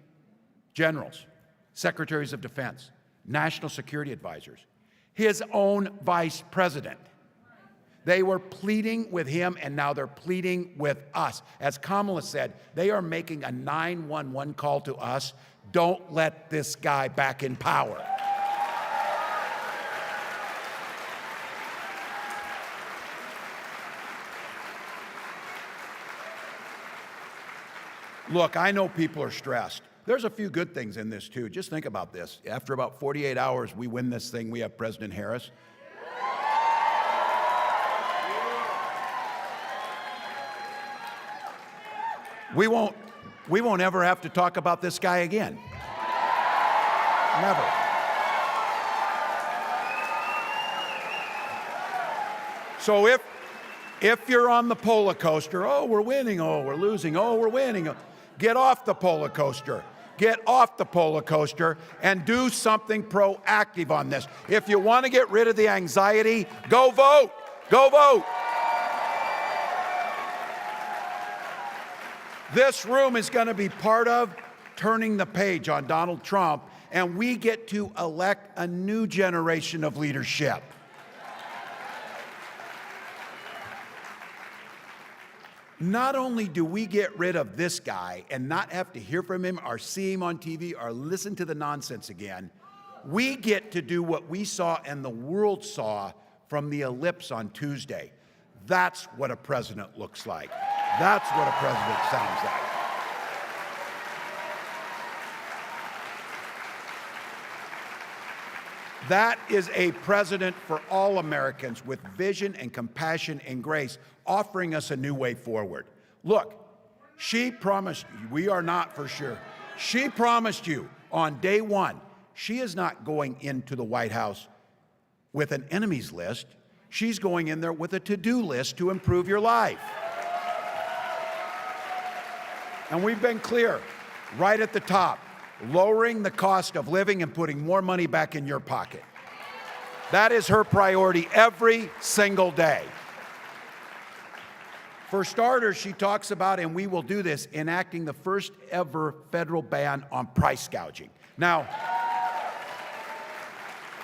Generals, secretaries of defense, national security advisors, his own vice president. They were pleading with him, and now they're pleading with us. As Kamala said, they are making a 911 call to us. Don't let this guy back in power. Look, I know people are stressed. There's a few good things in this, too. Just think about this. After about 48 hours, we win this thing. We have President Harris. We won't ever have to talk about this guy again. Never. So if you're on the roller coaster, oh, we're winning, oh, we're losing, oh, we're winning, get off the roller coaster. Get off the roller coaster and do something proactive on this. If you want to get rid of the anxiety, go vote. Go vote. This room is going to be part of turning the page on Donald Trump, and we get to elect a new generation of leadership. Not only do we get rid of this guy and not have to hear from him or see him on TV or listen to the nonsense again, we get to do what we saw and the world saw from the ellipse on Tuesday. That's what a president looks like. That's what a president sounds like. That is a president for all Americans with vision and compassion and grace, offering us a new way forward. Look, she promised you, we are not for sure. She promised you on day one, she is not going into the White House with an enemies list. She's going in there with a to-do list to improve your life. And we've been clear, right at the top, lowering the cost of living and putting more money back in your pocket. That is her priority every single day. For starters, she talks about, and we will do this, enacting the first ever federal ban on price gouging. Now,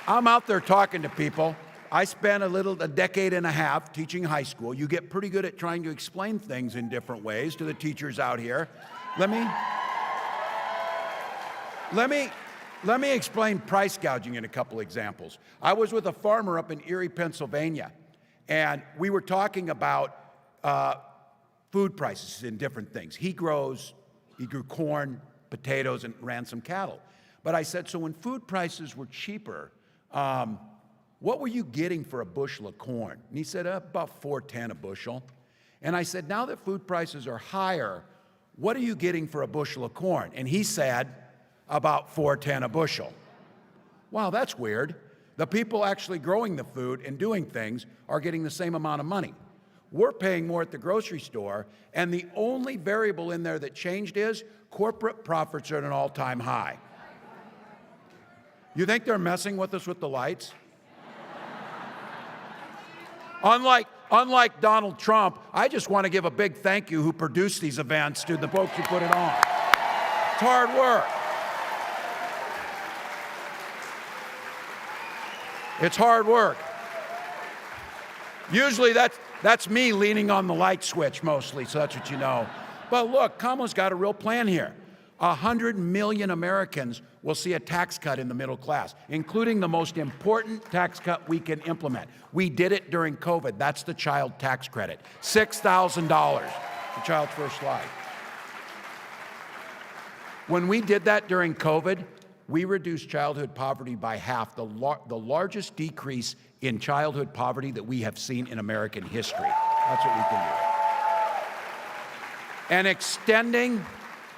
I'm out there talking to people. I spent a decade and a half teaching high school. You get pretty good at trying to explain things in different ways to the teachers out here. Let me explain price gouging in a couple examples. I was with a farmer up in Erie, Pennsylvania, and we were talking about food prices and different things. He grew corn, potatoes, and ran some cattle. But I said, so when food prices were cheaper, what were you getting for a bushel of corn? And he said, about $4.10 a bushel. And I said, now that food prices are higher, what are you getting for a bushel of corn? And he said, about $4.10 a bushel. Wow, that's weird. The people actually growing the food and doing things are getting the same amount of money. We're paying more at the grocery store, and the only variable in there that changed is corporate profits are at an all-time high. You think they're messing with us with the lights? Unlike Donald Trump, I just want to give a big thank you who produced these events to the folks who put it on. It's hard work. It's hard work. Usually that's me leaning on the light switch mostly, so that's what you know. But look, Kamala's got a real plan here. 100 million Americans will see a tax cut in the middle class, including the most important tax cut we can implement. We did it during COVID. That's the child tax credit. $6,000, the child's first slide. When we did that during COVID, we reduced childhood poverty by half, the largest decrease in childhood poverty that we have seen in American history. That's what we can do. And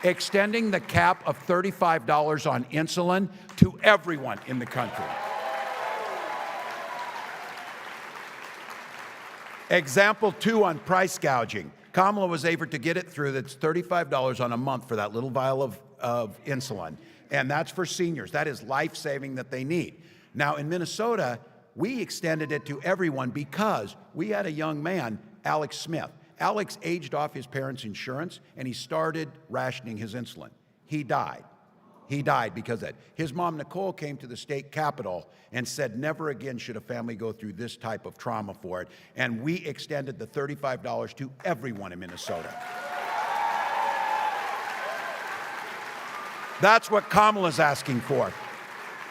extending the cap of $35 on insulin to everyone in the country. Example 2 on price gouging. Kamala was able to get it through. That's $35 on a month for that little vial of insulin. And that's for seniors. That is life-saving that they need. Now, in Minnesota, we extended it to everyone because we had a young man, Alex Smith. Alex aged off his parents' insurance, and he started rationing his insulin. He died. He died because of that. His mom, Nicole, came to the state capitol and said, never again should a family go through this type of trauma for it. And we extended the $35 to everyone in Minnesota. That's what Kamala's asking for.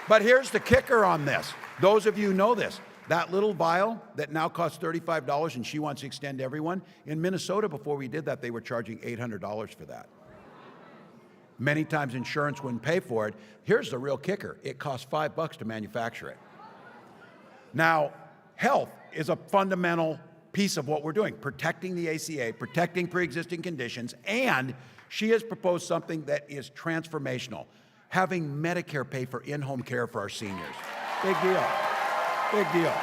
But here's the kicker on this. Those of you who know this, that little vial that now costs $35 and she wants to extend to everyone, in Minnesota before we did that, they were charging $800 for that. Many times insurance wouldn't pay for it. Here's the real kicker. It costs $5 to manufacture it. Now, health is a fundamental piece of what we're doing, protecting the ACA, protecting pre-existing conditions, and she has proposed something that is transformational, having Medicare pay for in-home care for our seniors. Big deal. Big deal.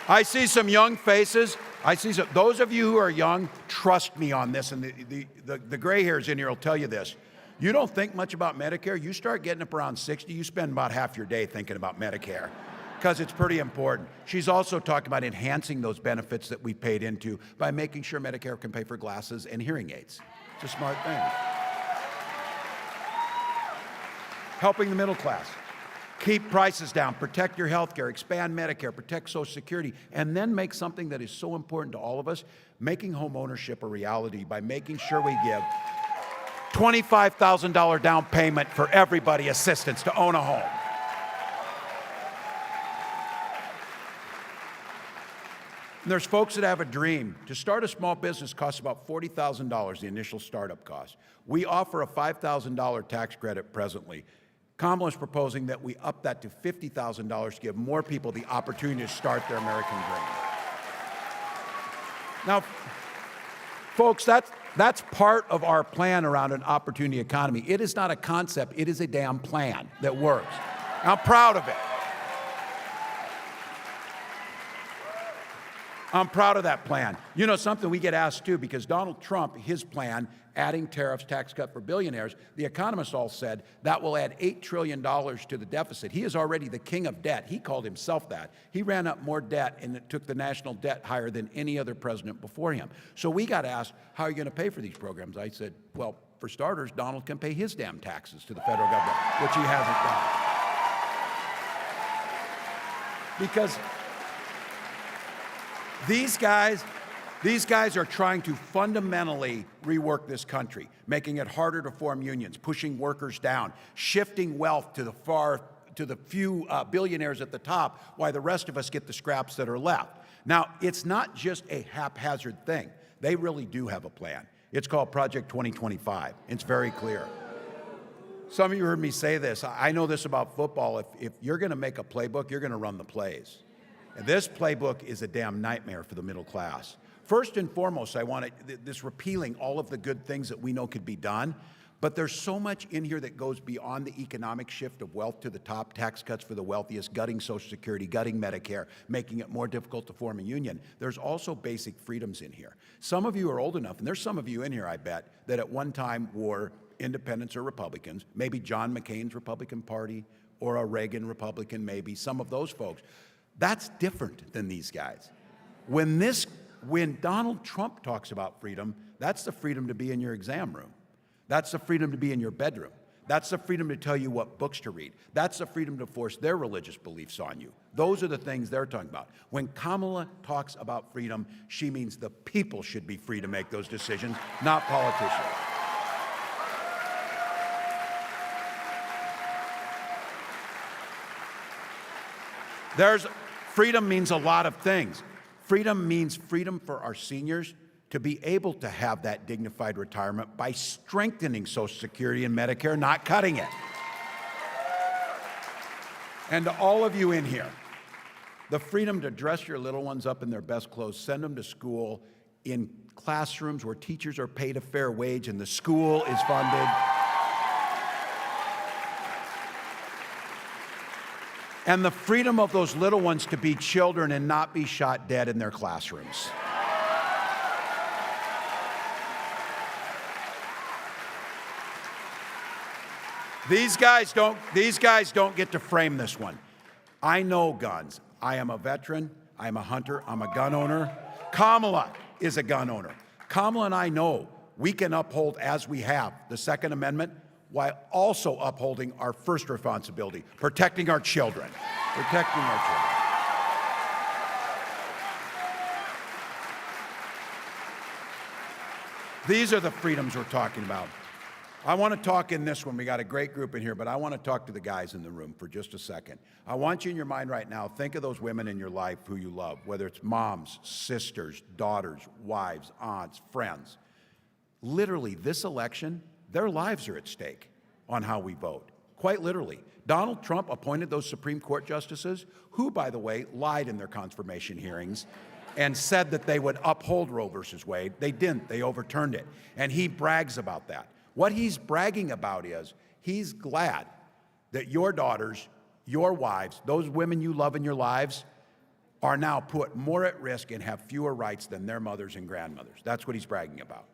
I see some young faces. Those of you who are young, trust me on this, and the gray hairs in here will tell you this. You don't think much about Medicare. You start getting up around 60, you spend about half your day thinking about Medicare, because it's pretty important. She's also talking about enhancing those benefits that we paid into by making sure Medicare can pay for glasses and hearing aids. It's a smart thing. Helping the middle class. Keep prices down, protect your health care, expand Medicare, protect Social Security, and then make something that is so important to all of us, making home ownership a reality by making sure we give $25,000 down payment for everybody assistance to own a home. And there's folks that have a dream. To start a small business costs about $40,000, the initial startup cost. We offer a $5,000 tax credit presently. Kamala is proposing that we up that to $50,000 to give more people the opportunity to start their American dream. Now, folks, that's part of our plan around an opportunity economy. It is not a concept, it is a damn plan that works. I'm proud of it. I'm proud of that plan. You know something, we get asked too, because Donald Trump, his plan, adding tariffs, tax cut for billionaires, the economists all said that will add $8 trillion to the deficit. He is already the king of debt. He called himself that. He ran up more debt, and it took the national debt higher than any other president before him. So we got asked, how are you going to pay for these programs? I said, well, for starters, Donald can pay his damn taxes to the federal government, which he hasn't done. Because these guys are trying to fundamentally rework this country, making it harder to form unions, pushing workers down, shifting wealth to the few billionaires at the top, while the rest of us get the scraps that are left. Now, it's not just a haphazard thing. They really do have a plan. It's called Project 2025. It's very clear. Some of you heard me say this. I know this about football. If you're going to make a playbook, you're going to run the plays. And this playbook is a damn nightmare for the middle class. First and foremost, I want this repealing all of the good things that we know could be done, but there's so much in here that goes beyond the economic shift of wealth to the top, tax cuts for the wealthiest, gutting Social Security, gutting Medicare, making it more difficult to form a union. There's also basic freedoms in here. Some of you are old enough, and there's some of you in here, I bet, that at one time were independents or Republicans, maybe John McCain's Republican Party or a Reagan Republican, maybe, some of those folks. That's different than these guys. When Donald Trump talks about freedom, that's the freedom to be in your exam room. That's the freedom to be in your bedroom. That's the freedom to tell you what books to read. That's the freedom to force their religious beliefs on you. Those are the things they're talking about. When Kamala talks about freedom, she means the people should be free to make those decisions, not politicians. Freedom means a lot of things. Freedom means freedom for our seniors to be able to have that dignified retirement by strengthening Social Security and Medicare, not cutting it. And to all of you in here, the freedom to dress your little ones up in their best clothes, send them to school in classrooms where teachers are paid a fair wage and the school is funded. And the freedom of those little ones to be children and not be shot dead in their classrooms. These guys don't get to frame this one. I know guns. I am a veteran. I'm a hunter. I'm a gun owner. Kamala is a gun owner. Kamala and I know we can uphold, as we have, the Second Amendment while also upholding our first responsibility, protecting our children. Protecting our children. These are the freedoms we're talking about. I want to talk in this one. We got a great group in here, but I want to talk to the guys in the room for just a second. I want you in your mind right now, think of those women in your life who you love, whether it's moms, sisters, daughters, wives, aunts, friends. Literally, this election, their lives are at stake on how we vote. Quite literally. Donald Trump appointed those Supreme Court justices, who, by the way, lied in their confirmation hearings and said that they would uphold Roe versus Wade. They didn't. They overturned it. And he brags about that. What he's bragging about is he's glad that your daughters, your wives, those women you love in your lives, are now put more at risk and have fewer rights than their mothers and grandmothers. That's what he's bragging about.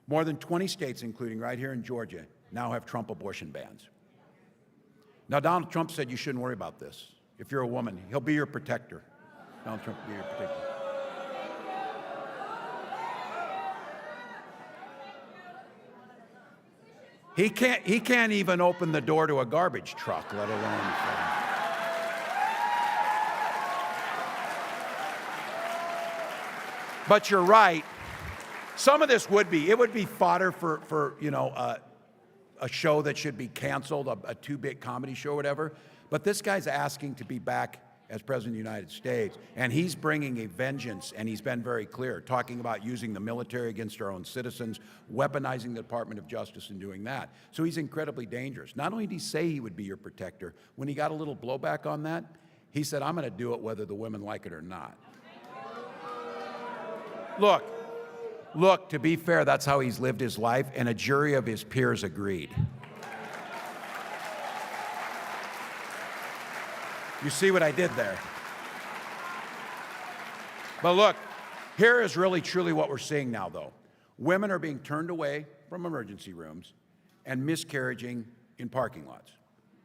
More than 20 states, including right here in Georgia, now have Trump abortion bans. Now, Donald Trump said you shouldn't worry about this. If you're a woman, he'll be your protector. Donald Trump will be your protector. He can't even open the door to a garbage truck, let alone. But you're right. Some of this would be fodder for a show that should be canceled, a two-bit comedy show or whatever. But this guy's asking to be back as President of the United States, and he's bringing a vengeance, and he's been very clear, talking about using the military against our own citizens, weaponizing the Department of Justice and doing that. So he's incredibly dangerous. Not only did he say he would be your protector, when he got a little blowback on that, he said, I'm going to do it whether the women like it or not. Look, to be fair, that's how he's lived his life, and a jury of his peers agreed. You see what I did there? But look, Here is really truly what we're seeing now, though. Women are being turned away from emergency rooms and miscarrying in parking lots,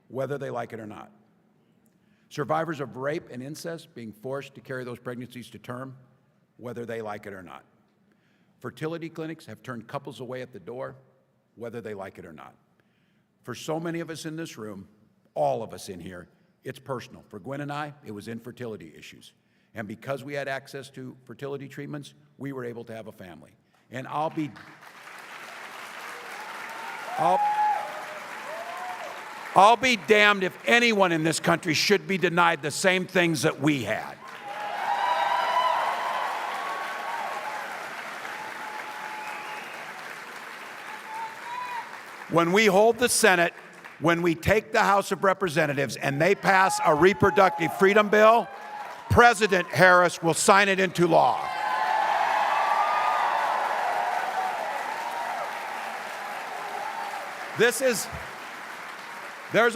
whether they like it or not. Survivors of rape and incest being forced to carry those pregnancies to term, whether they like it or not. Fertility clinics have turned couples away at the door, whether they like it or not. For so many of us in this room, all of us in here, it's personal. For Gwen and I, it was infertility issues. And because we had access to fertility treatments, we were able to have a family. And I'll be damned if anyone in this country should be denied the same things that we had. When we hold the Senate, when we take the House of Representatives and they pass a reproductive freedom bill, President Harris will sign it into law. There's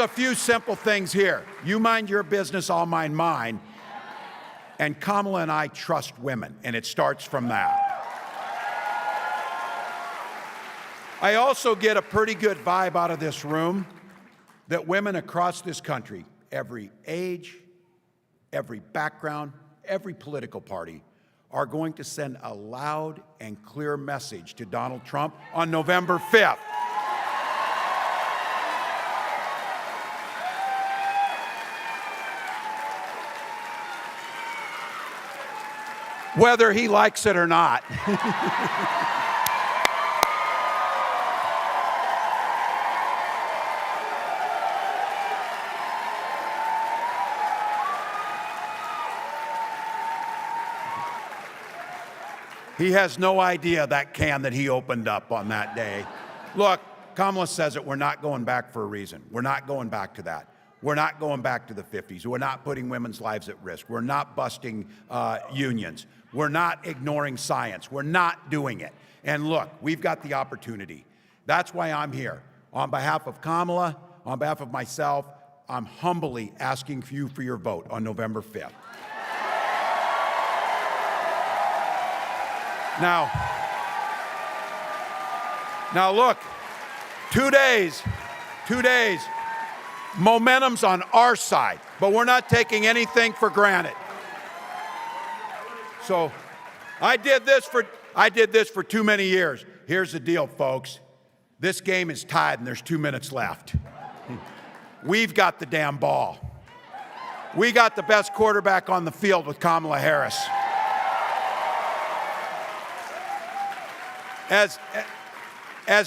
a few simple things here. You mind your business, I'll mind mine. And Kamala and I trust women, and it starts from that. I also get a pretty good vibe out of this room that women across this country, every age, every background, every political party, are going to send a loud and clear message to Donald Trump on November 5th. Whether he likes it or not. He has no idea that can that he opened up on that day. Look, Kamala says it, we're not going back for a reason. We're not going back to that. We're not going back to the 50s. We're not putting women's lives at risk. We're not busting unions. We're not ignoring science. We're not doing it. And look, we've got the opportunity. That's why I'm here. On behalf of Kamala, on behalf of myself, I'm humbly asking you for your vote on November 5th. Now look, 2 days, momentum's on our side, but we're not taking anything for granted. So I did this for too many years. Here's the deal, folks. This game is tied and there's 2 minutes left. We've got the damn ball. We got the best quarterback on the field with Kamala Harris. As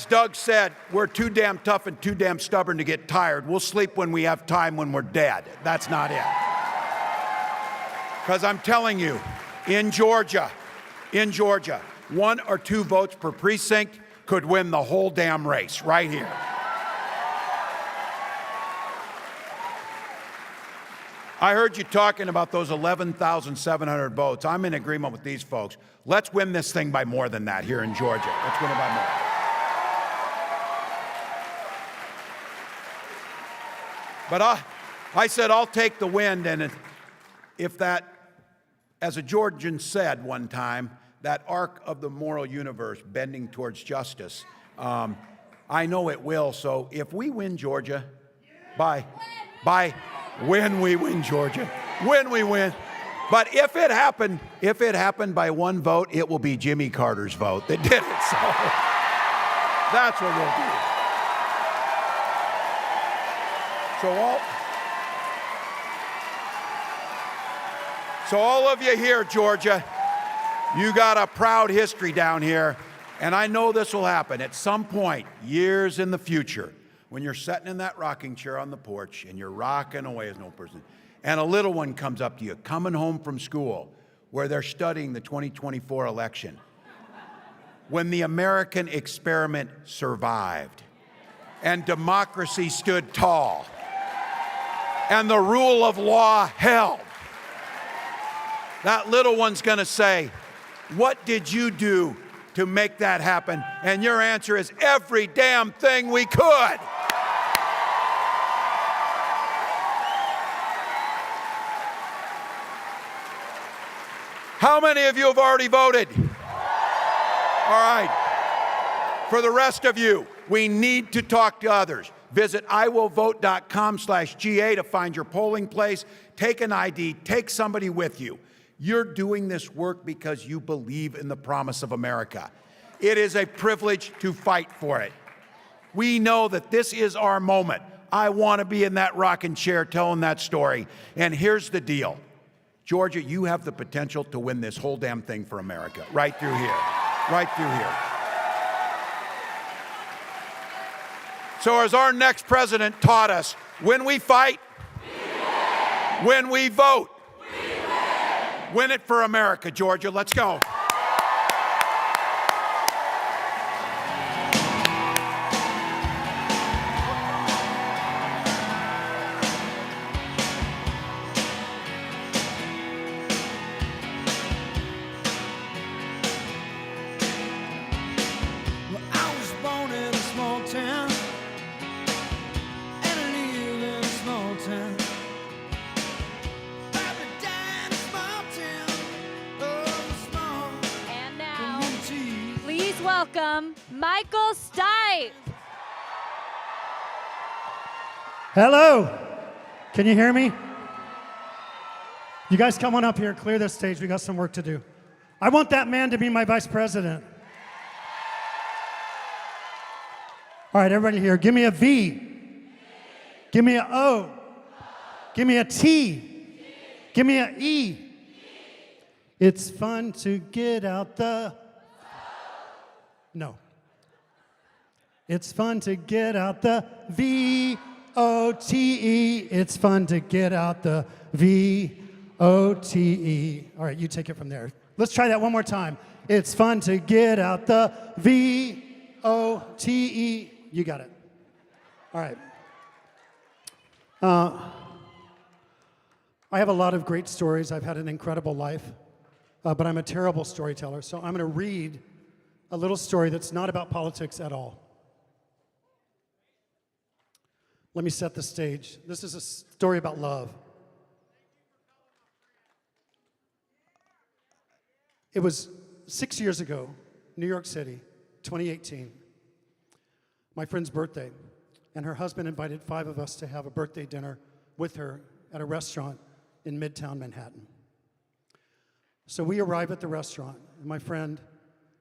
Doug said, we're too damn tough and too damn stubborn to get tired. We'll sleep when we have time when we're dead. That's not it. Because I'm telling you, in Georgia, 1 or 2 votes per precinct could win the whole damn race right here. I heard you talking about those 11,700 votes. I'm in agreement with these folks. Let's win this thing by more than that here in Georgia. Let's win it by more. But I said I'll take the wind, and if that, as a Georgian said one time, that arc of the moral universe bending towards justice, I know it will. So if we win Georgia, when we win Georgia, when we win. But if it happened by 1 vote, it will be Jimmy Carter's vote that did it. So that's what we'll do. So all of you here, Georgia, you got a proud history down here, and I know this will happen at some point, years in the future, when you're sitting in that rocking chair on the porch and you're rocking away as an old person, and a little one comes up to you, coming home from school, where they're studying the 2024 election, when the American experiment survived, and democracy stood tall, and the rule of law held. That little one's gonna say, what did you do to make that happen? And your answer is every damn thing we could. How many of you have already voted? All right. For the rest of you, we need to talk to others. Visit iwillvote.com/GA to find your polling place. Take an ID, take somebody with you. You're doing this work because you believe in the promise of America. It is a privilege to fight for it. We know that this is our moment. I want to be in that rocking chair telling that story. And here's the deal. Georgia, you have the potential to win this whole damn thing for America. Right through here. Right through here. So as our next president taught us, when we fight, when we vote, win it for America, Georgia. Let's go. Welcome, Michael Stipe. Hello. Can you hear me? You guys come on up here, clear this stage. We got some work to do. I want that man to be my vice president. All right, everybody here, give me a V. Give me an O. Give me a T. Give me an E. It's fun to get out the... No. It's fun to get out the V-O-T-E. It's fun to get out the V-O-T-E. All right, you take it from there. Let's try that one more time. It's fun to get out the V-O-T-E. You got it. All right. I have a lot of great stories. I've had an incredible life, but I'm a terrible storyteller. So I'm going to read a little story that's not about politics at all. Let me set the stage. This is a story about love. It was 6 years ago, New York City, 2018, my friend's birthday, and her husband invited 5 of us to have a birthday dinner with her at a restaurant in Midtown Manhattan. So we arrive at the restaurant, and my friend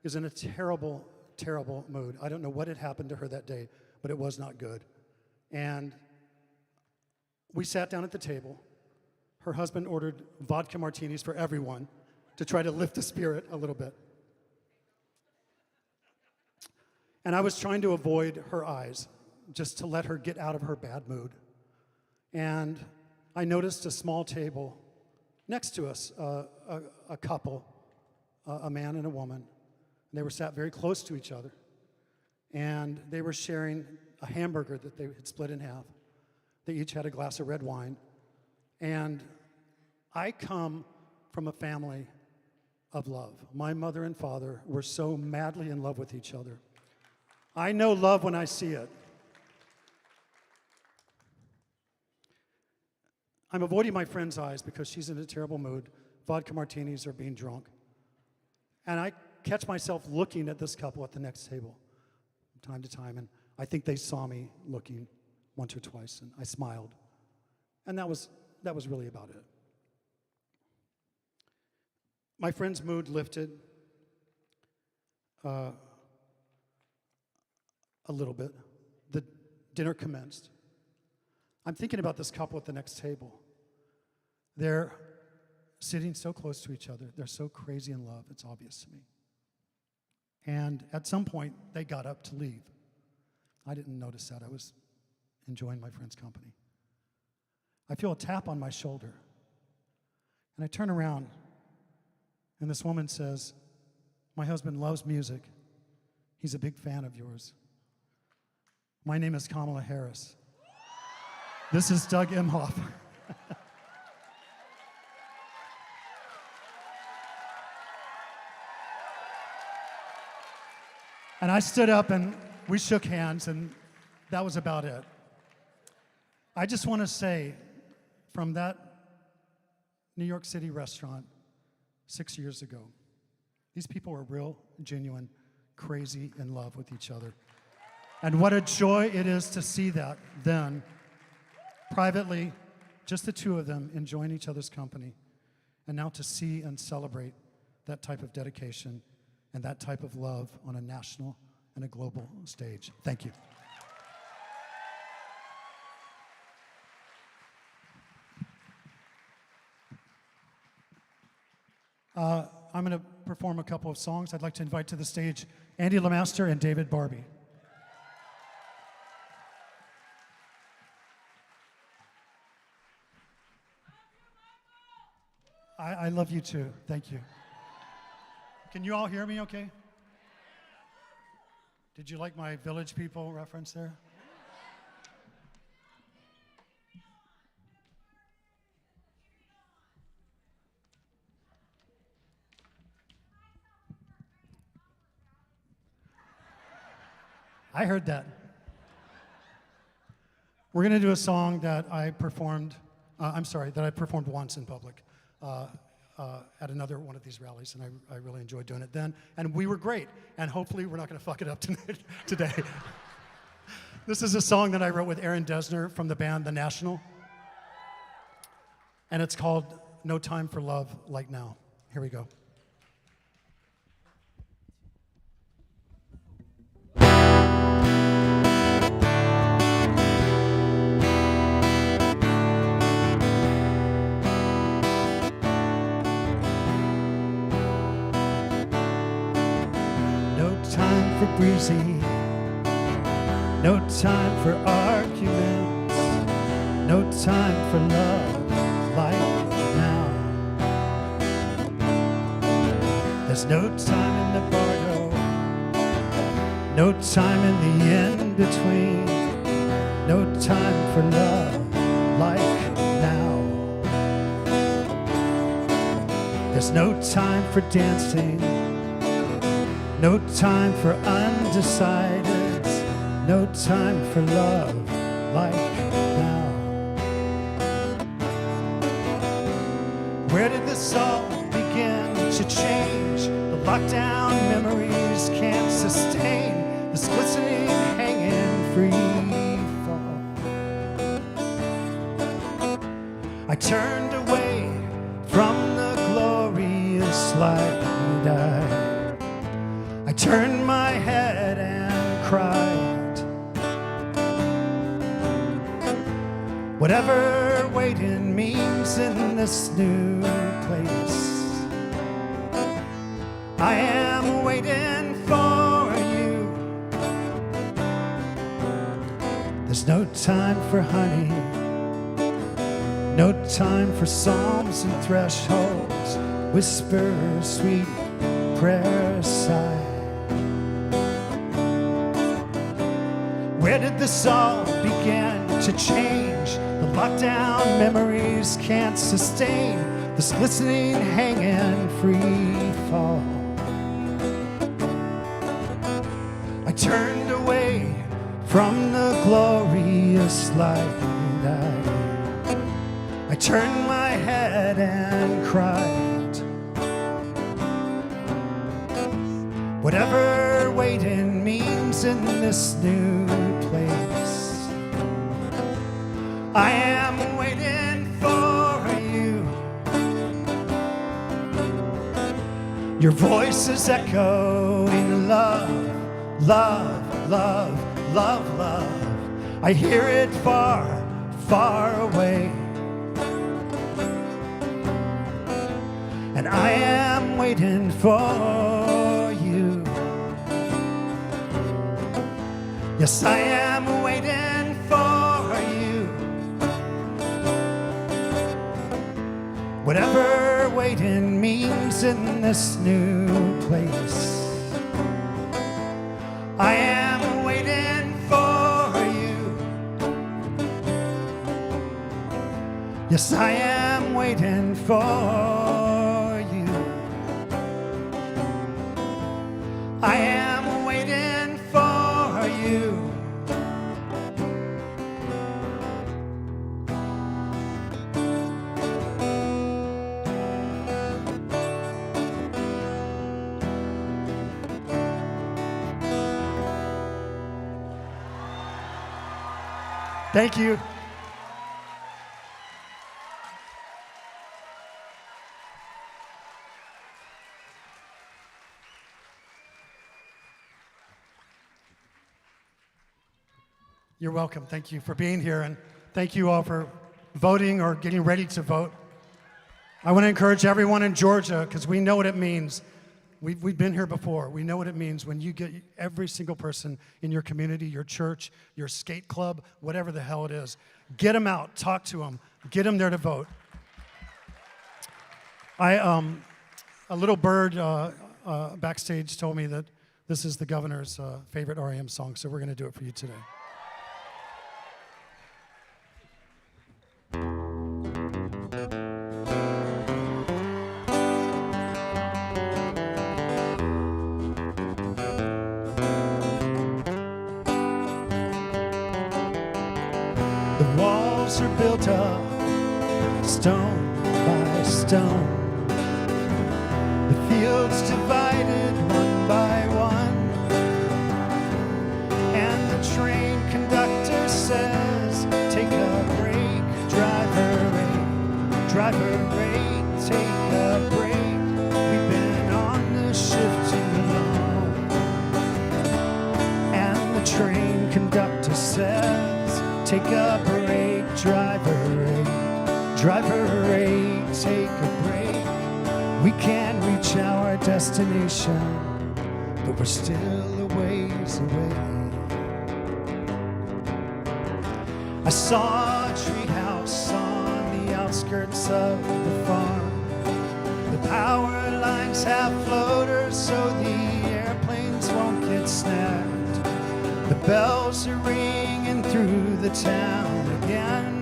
is in a terrible, terrible mood. I don't know what had happened to her that day, but it was not good. And we sat down at the table. Her husband ordered vodka martinis for everyone to try to lift the spirit a little bit. And I was trying to avoid her eyes, just to let her get out of her bad mood. And I noticed a small table next to us, a couple, a man and a woman. They were sat very close to each other, and they were sharing a hamburger that they had split in half. They each had a glass of red wine, and I come from a family of love. My mother and father were so madly in love with each other. I know love when I see it. I'm avoiding my friend's eyes because she's in a terrible mood. Vodka martinis are being drunk. And I catch myself looking at this couple at the next table from time to time, and I think they saw me looking once or twice, and I smiled. And that was really about it. My friend's mood lifted a little bit. The dinner commenced. I'm thinking about this couple at the next table. They're sitting so close to each other. They're so crazy in love, it's obvious to me. And at some point, they got up to leave. I didn't notice that. I was enjoying my friend's company. I feel a tap on my shoulder. And I turn around, and this woman says, "My husband loves music. He's a big fan of yours. My name is Kamala Harris. This is Doug Emhoff." And I stood up and we shook hands, and that was about it. I just want to say, from that New York City restaurant, 6 years ago. These people are real, genuine, crazy in love with each other. And what a joy it is to see that then, privately, just the two of them enjoying each other's company, and now to see and celebrate that type of dedication and that type of love on a national and a global stage. Thank you. I'm going to perform a couple of songs. I'd like to invite to the stage Andy LeMaster and David Barbie. I love you too. Thank you. Can you all hear me okay? Did you like my Village People reference there? I heard that. We're going to do a song that I performed, that I performed once in public at another one of these rallies, and I really enjoyed doing it then. And we were great, and hopefully we're not going to fuck it up today. This is a song that I wrote with Aaron Dessner from the band The National, and it's called No Time for Love Like Now. Here we go. For breezy, no time for arguments, no time for love like now. There's no time in the bardo, no time in the in-between, no time for love like now. There's no time for dancing, no time for undecideds, no time for love like now. Where did this all begin to change? The lockdown memories can't sustain this glistening, hanging free fall. I turned away from the glorious light and I turned my head and cried. Whatever waiting means in this new place, I am waiting for you. There's no time for honey, no time for psalms and thresholds, whispers, sweet prayer sigh. Where did this all begin to change? The lockdown memories can't sustain this glistening, hanging free fall. I turned away from the glorious light. I turned my head and cried. Whatever waiting means in this new place, I am waiting for you. Your voice is echoing love, love, love, love, love. I hear it far, far away. And I am waiting for you. Yes, I am waiting for you. Whatever waiting means in this new place, I am waiting for you. Yes, I am waiting for you. I am waiting for you. Thank you. You're welcome. Thank you for being here, and thank you all for voting or getting ready to vote. I want to encourage everyone in Georgia, because we know what it means. We've been here before. We know what it means when you get every single person in your community, your church, your skate club, whatever the hell it is. Get them out, talk to them, get them there to vote. A little bird backstage told me that this is the governor's favorite REM song, so we're going to do it for you today. The walls are built up, stone by stone. The fields divided one by one. And the train conductor says, take a break, driver rate, take a break. We've been on the shift too long. And the train conductor says, take a break, driver rate, take a break. We can reach our destination, but we're still a ways away. I saw a treehouse on the outskirts of the farm. The power lines have floaters so the airplanes won't get snagged. The bells are ringing through the town again.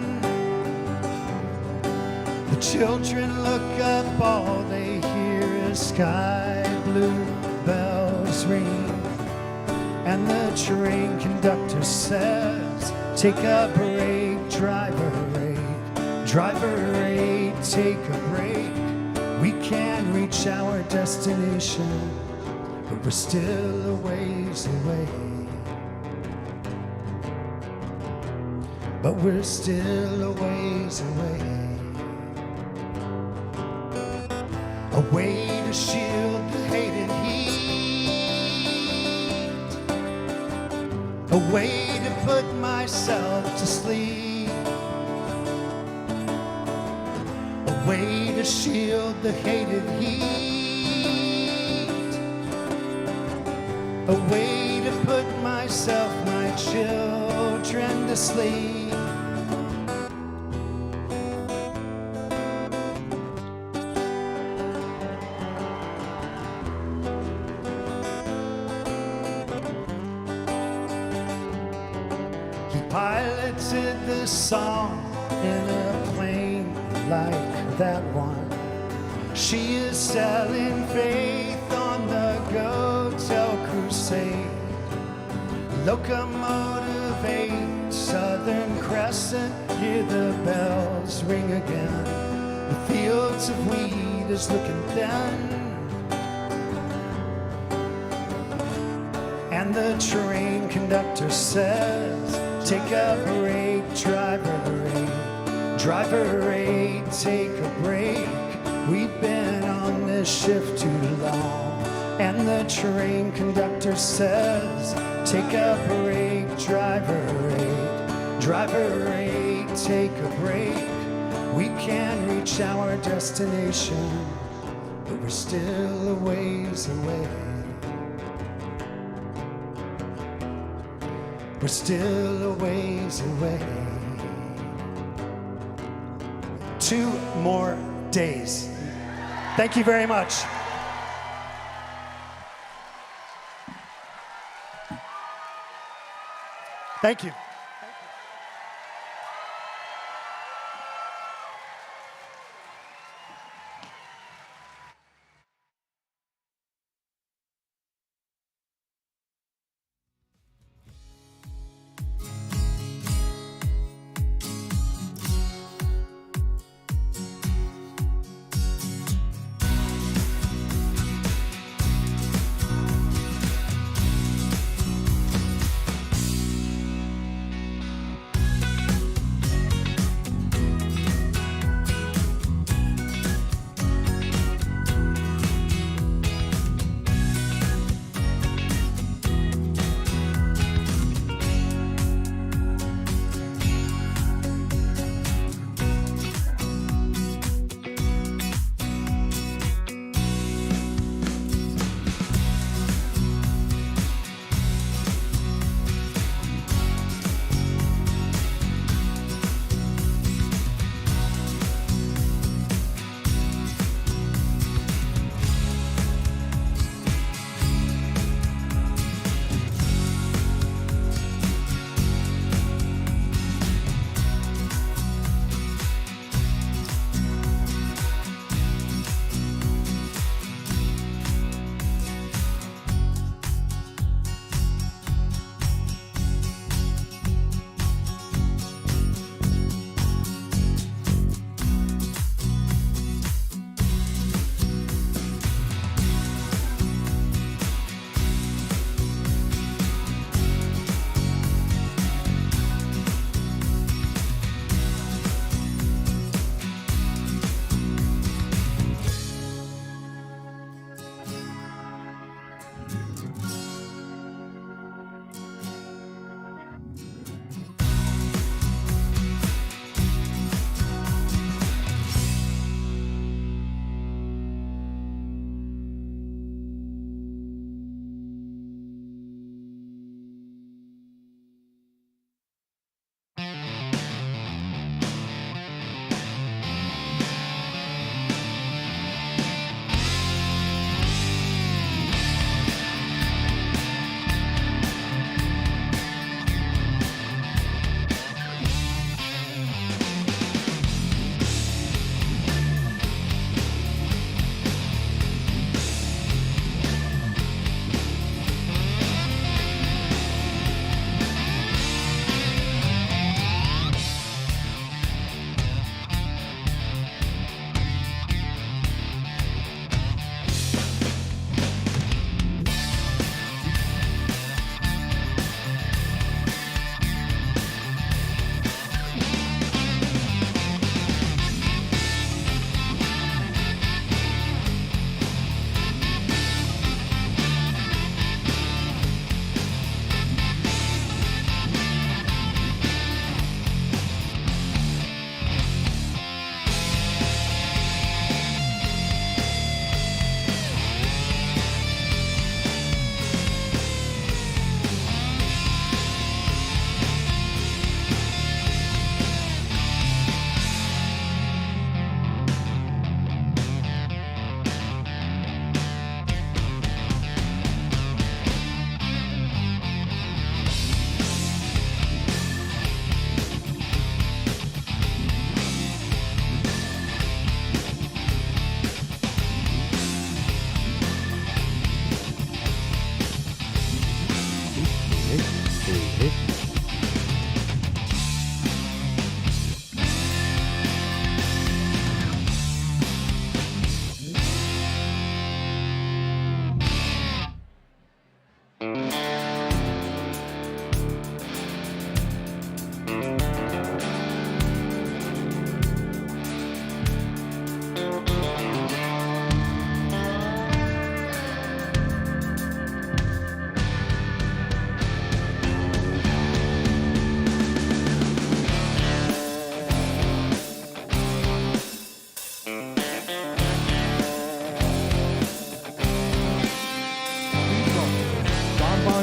The children look up, all they hear is sky blue bells ring. And the train conductor says, take a break, driver rate, take a break. We can reach our destination, but we're still a ways away. But we're still a ways away. A way to shield the hated heat. A way to put myself to sleep. A way to shield the hated heat. A way to put myself, my children to sleep. Piloted this song in a plane like that one. She is selling faith on the go-tell crusade. Locomotive 8, Southern Crescent, hear the bells ring again. The fields of wheat is looking thin. And the train conductor says, take a break, driver rate, take a break. We've been on this shift too long. And the train conductor says, take a break, driver rate, take a break. We can reach our destination, but we're still a ways away. We're still a ways away. 2 more days. Thank you very much. Thank you.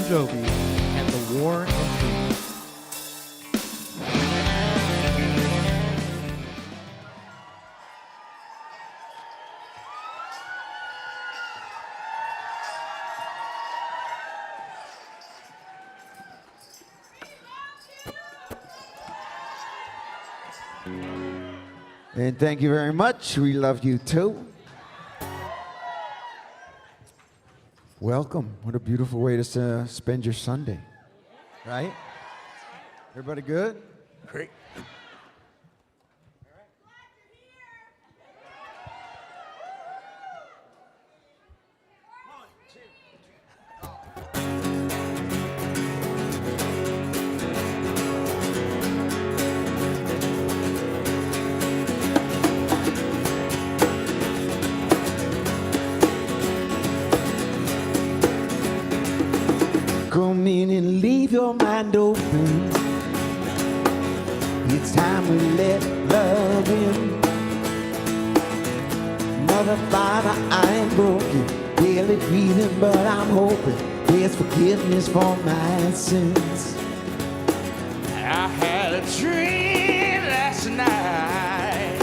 Jovi and the War and Peace. And thank you very much. We love you too. Welcome. What a beautiful way to spend your Sunday. Right? Everybody good? Great. Come in and leave your mind open. It's time we let love in. Mother, Father, I am broken, barely breathing, but I'm hoping there's forgiveness for my sins. I had a dream last night,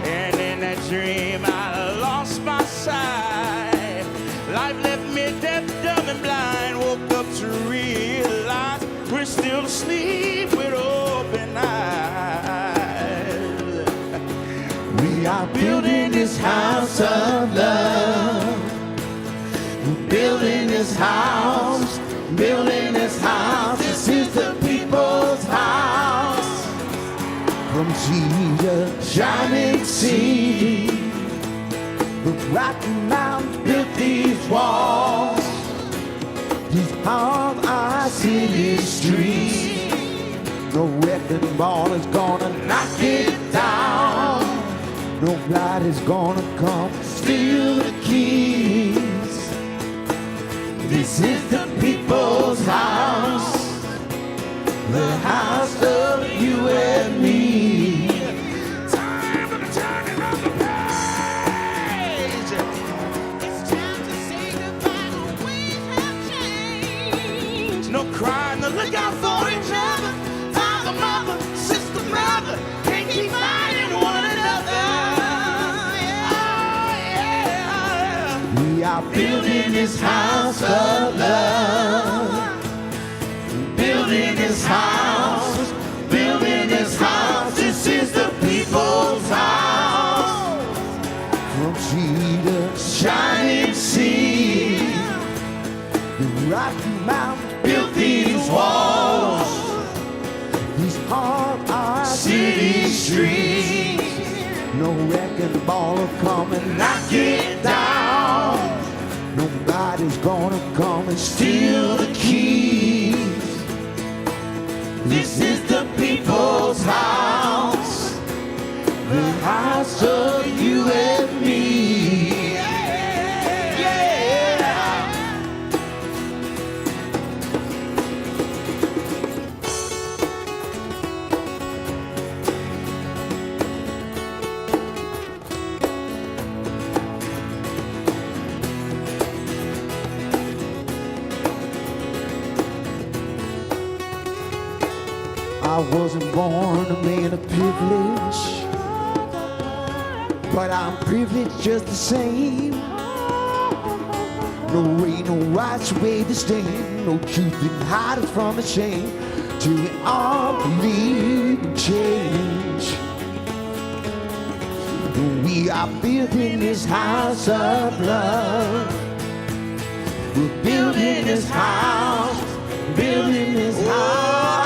and in that dream I lost my sight. Life left me deaf, dumb, and blind. Woke up to realize we're still asleep with open eyes. We are building this house of love. We're building this house, building this house. This is the people's house. From sea to shining sea, the Rocky Mountains built these walls. These are our city streets. No wrecking ball is gonna knock it down. Nobody's gonna come steal the keys. This is the people's house, the house of you and me. Time for the turning of the page. It's time to say goodbye to ways have changed. No crying to look out for each other. Father, mother, sister, brother, can't keep fighting one another. We are building this house of love. Building this house, building this house. This is the people's house. From sea to shining sea, the Rocky Mountains built these walls. These are our city streets. No wrecking ball will come and knock it down. Nobody's gonna come and steal the keys. This is the people's house, the house of you and me. Yeah. I wasn't born a man of privilege, but I'm privileged just the same. No way, no rights to wave the stain, no truth that hide us from the shame, till we all believe in change. We are building this house of love. We're building this house, building this house.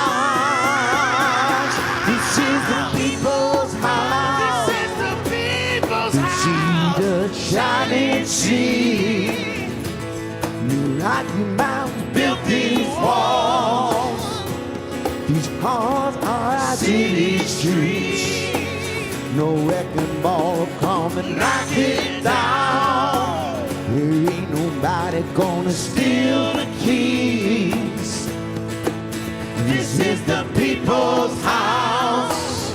This is the people's house. This is the people's The house. sea, the shining sea. The Rocky Mountains built these walls. These halls are our city streets. No wrecking ball will come and knock it down. There ain't nobody gonna steal the keys. This is the people's house,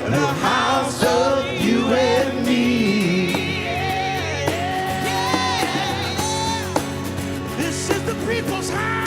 the house of you and me. This is the people's house.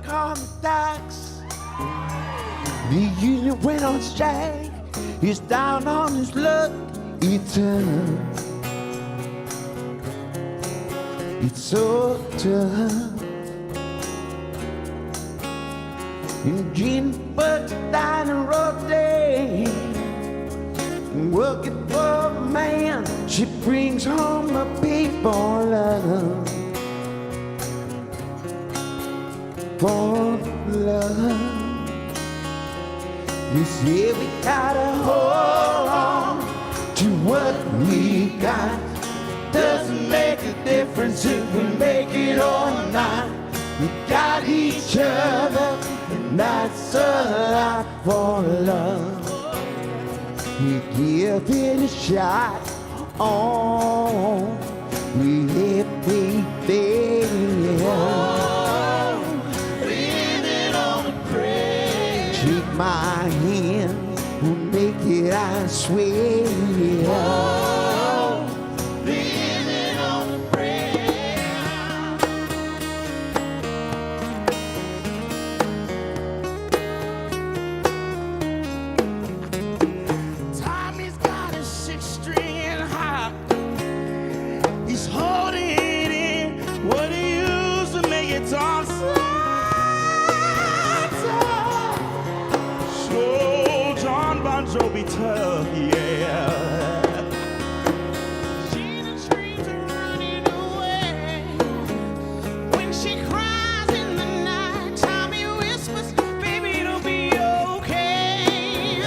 on the docks. The union went on strike. He's down on his luck. It's tough. It's so tough. And Jean works down the road day, working for a man. She brings home a people love. For love. This year we gotta hold on to what we got. Doesn't make a difference if we make it or not. We got each other, and that's a lot for love. We give it a shot. Oh, we living on a prayer. Shake my hand, we'll make it, I swear. Living on a prayer. Tommy's got a six-string harp. He's holding in what he used to make it on slow John Bon Jovi tough, yeah. Gina's dreams are running away. When she cries in the night, Tommy whispers, baby, it'll be okay.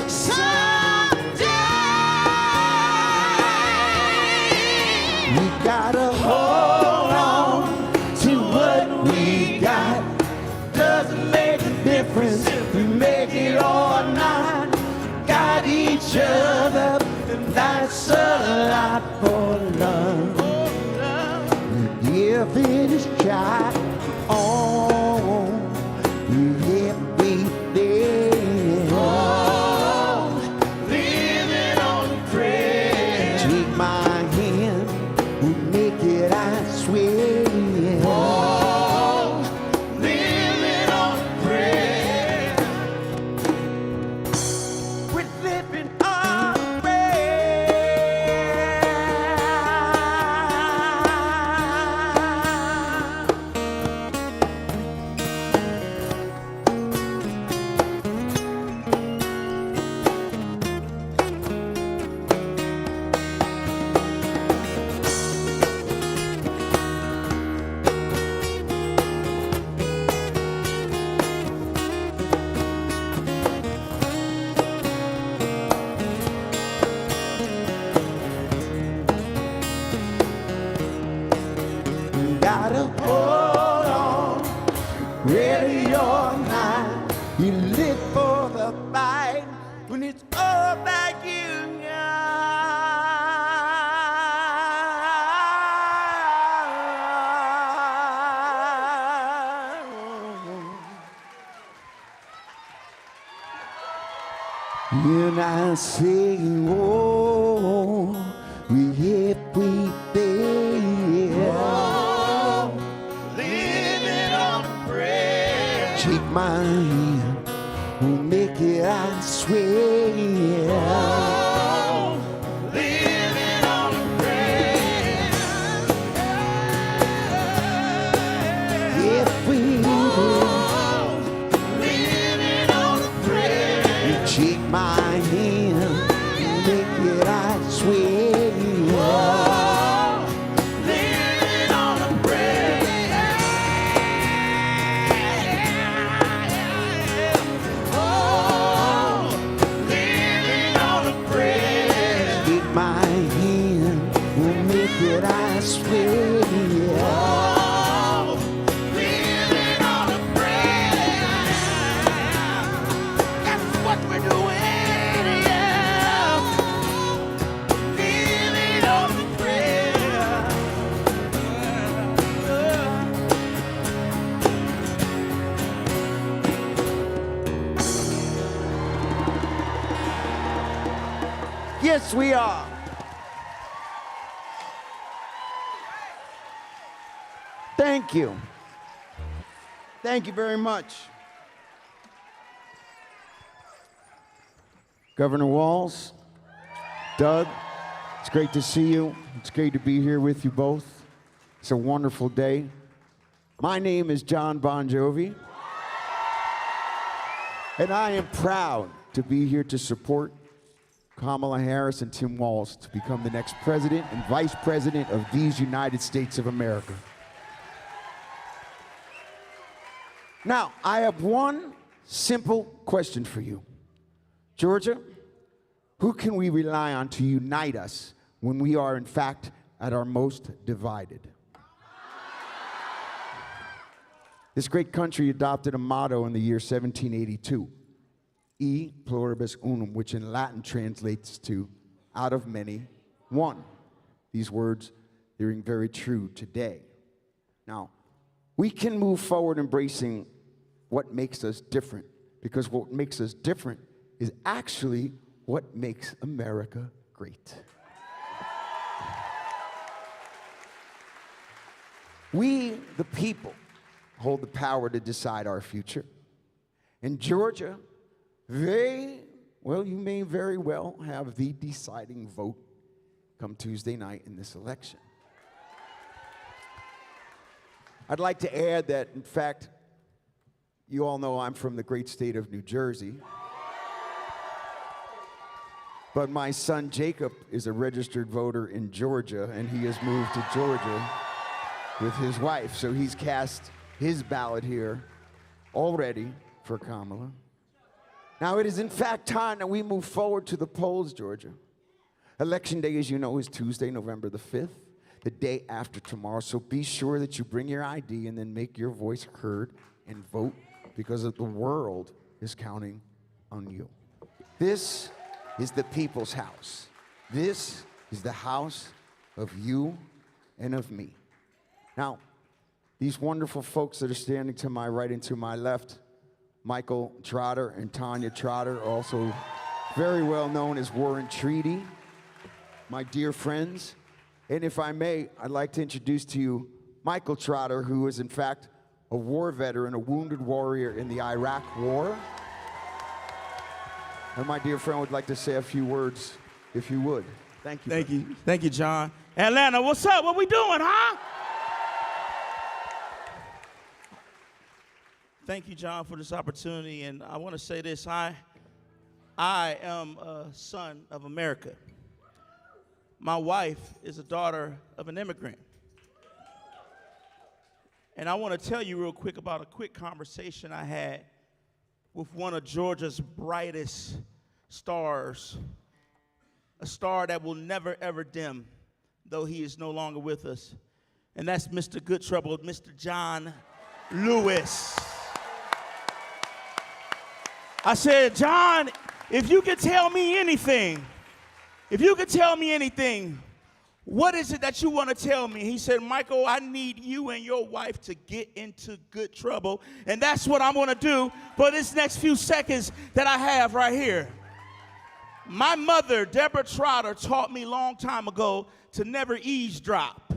Someday. We gotta hold on to what we got. Doesn't make a difference if we make it or not. Got each other, and that's a lot for love. Give it a shot. Oh, every day. Oh, living on a prayer. Take my hand, we'll make it, I swear. Oh, living on a prayer. We're living on a prayer. Gotta hold on, ready or not. You live for the fight when it's all about you. And I say, oh, we there. Oh, living on a prayer. Shake my hand, we'll make it, I swear. Oh, living on a prayer. If we living on a prayer. You shake my hand, make it, I swear. Yes, we are. Thank you. Thank you very much. Governor Walz, Doug, it's great to see you. It's great to be here with you both. It's a wonderful day. My name is John Bon Jovi, and I am proud to be here to support Kamala Harris and Tim Walz to become the next president and vice president of these United States of America. Now, I have one simple question for you. Georgia, who can we rely on to unite us when we are, in fact, at our most divided? This great country adopted a motto in the year 1782, E pluribus unum, which in Latin translates to out of many, one. These words, they're ring very true today. Now, we can move forward embracing what makes us different, because what makes us different is actually what makes America great. We, the people, hold the power to decide our future. In Georgia, you may very well have the deciding vote come Tuesday night in this election. I'd like to add that, in fact, you all know I'm from the great state of New Jersey. But my son Jacob is a registered voter in Georgia, and he has moved to Georgia with his wife. So he's cast his ballot here already for Kamala. Now it is in fact time that we move forward to the polls, Georgia. Election day, as you know, is Tuesday, November the 5th, the day after tomorrow. So be sure that you bring your ID and then make your voice heard and vote, because the world is counting on you. This is the people's house. This is the house of you and of me. Now, these wonderful folks that are standing to my right and to my left, Michael Trotter and Tanya Trotter, also very well known as Warren Treaty, my dear friends. And if I may, I'd like to introduce to you Michael Trotter, who is in fact a war veteran, a wounded warrior in the Iraq War. And my dear friend would like to say a few words, if you would. Thank you. Thank you. Thank you, John. Atlanta, what's up? What we doing, huh? Thank you, John, for this opportunity. And I want to say this. I am a son of America. My wife is a daughter of an immigrant. And I want to tell you real quick about a quick conversation I had with one of Georgia's brightest stars, a star that will never, ever dim, though he is no longer with us. And that's Mr. Good Trouble, Mr. John Lewis. I said, John, if you could tell me anything, what is it that you want to tell me? He said, Michael, I need you and your wife to get into good trouble. And that's what I'm going to do for this next few seconds that I have right here. My mother, Deborah Trotter, taught me a long time ago to never eavesdrop.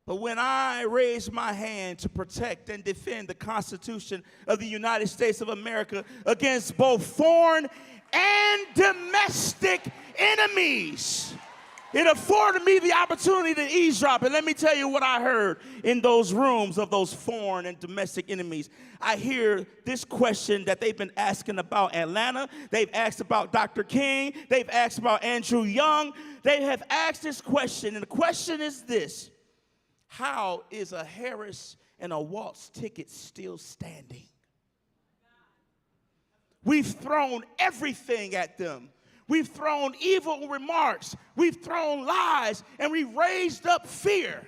But when I raised my hand to protect and defend the Constitution of the United States of America against both foreign and domestic enemies, it afforded me the opportunity to eavesdrop. And let me tell you what I heard in those rooms of those foreign and domestic enemies. I hear this question that they've been asking about Atlanta. They've asked about Dr. King. They've asked about Andrew Young. They have asked this question, and the question is this: how is a Harris and a Walz ticket still standing? We've thrown everything at them. We've thrown evil remarks. We've thrown lies, and we've raised up fear.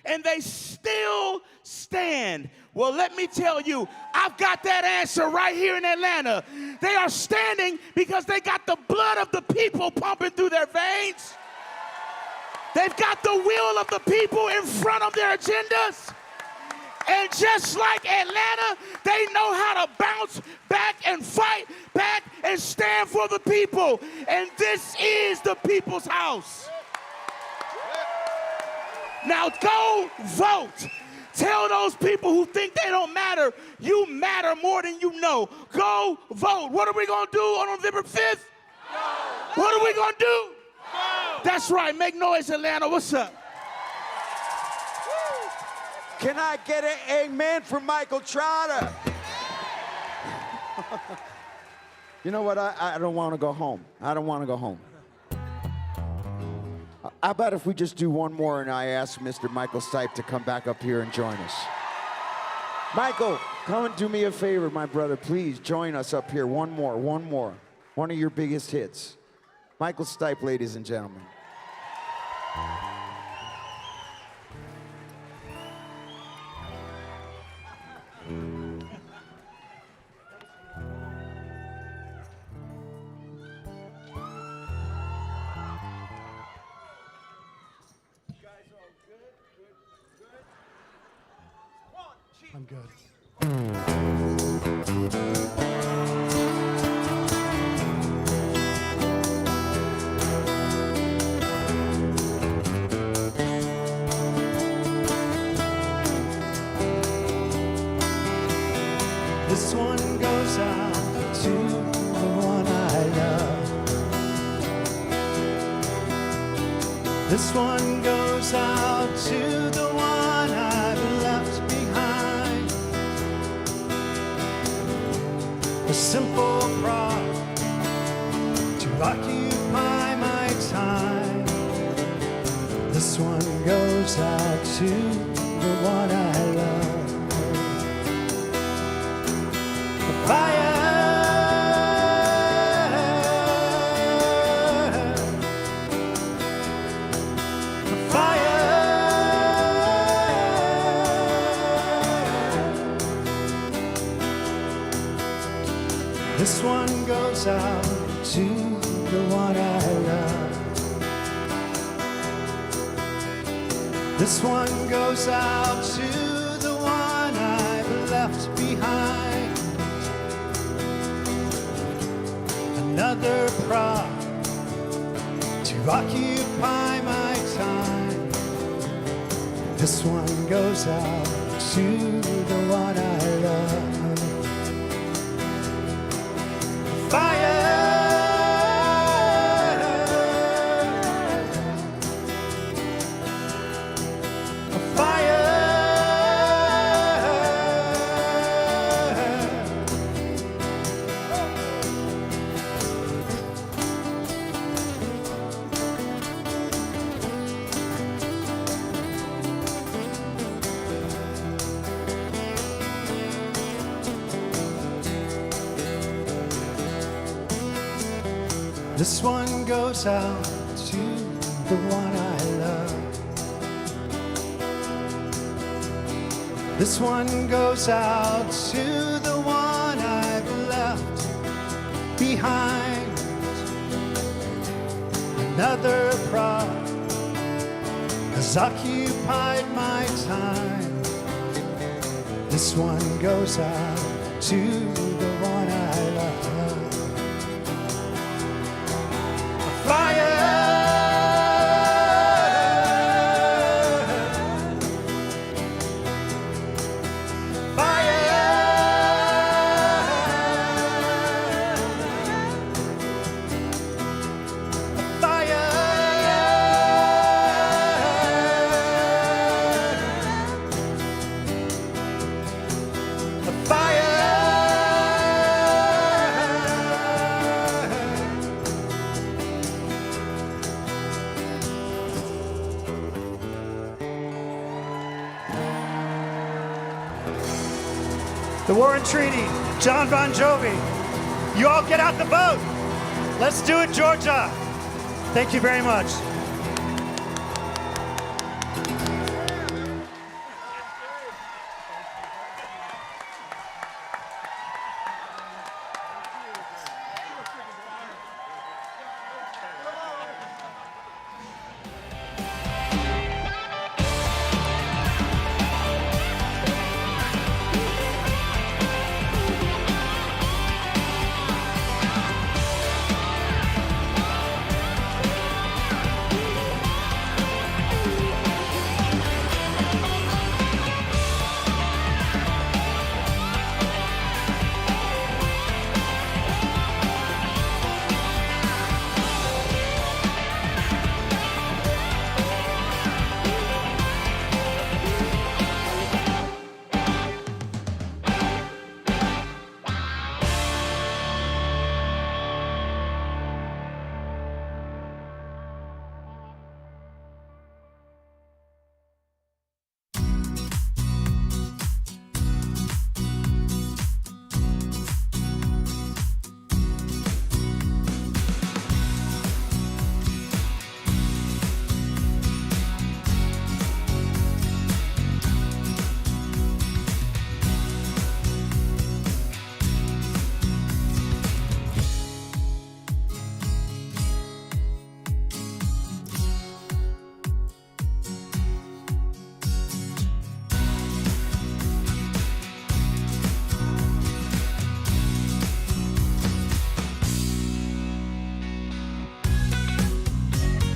And they still stand. Well, let me tell you, I've got that answer right here in Atlanta. They are standing because they got the blood of the people pumping through their veins. They've got the will of the people in front of their agendas. And just like Atlanta, they know how to bounce back and fight back and stand for the people. And this is the people's house. Now go vote. Tell those people who think they don't matter, you matter more than you know. Go vote. What are we going to do on November 5th? Go. What are we going to do? Go. That's right. Make noise, Atlanta. What's up? Can I get an amen from Michael Trotter? You know what? I don't want to go home. I don't want to go home. How about if we just do one more and I ask Mr. Michael Stipe to come back up here and join us? Michael, come and do me a favor, my brother. Please join us up here. One more. One of your biggest hits. Michael Stipe, ladies and gentlemen. I'm good. This one goes out to the one I love. This one goes out to the one I've left behind. A simple prop to occupy my time. This one goes out to the one I love. This one goes out to the one I love. This one goes out to the one I've left behind. Another prop to occupy my time. This one goes out to the one I love. This one goes out to the one I love. This one goes out to the one I've left behind. Another prop has occupied my time. This one goes out to the one I love. The Warren Treaty, John Bon Jovi. You all get out the vote. Let's do it, Georgia. Thank you very much.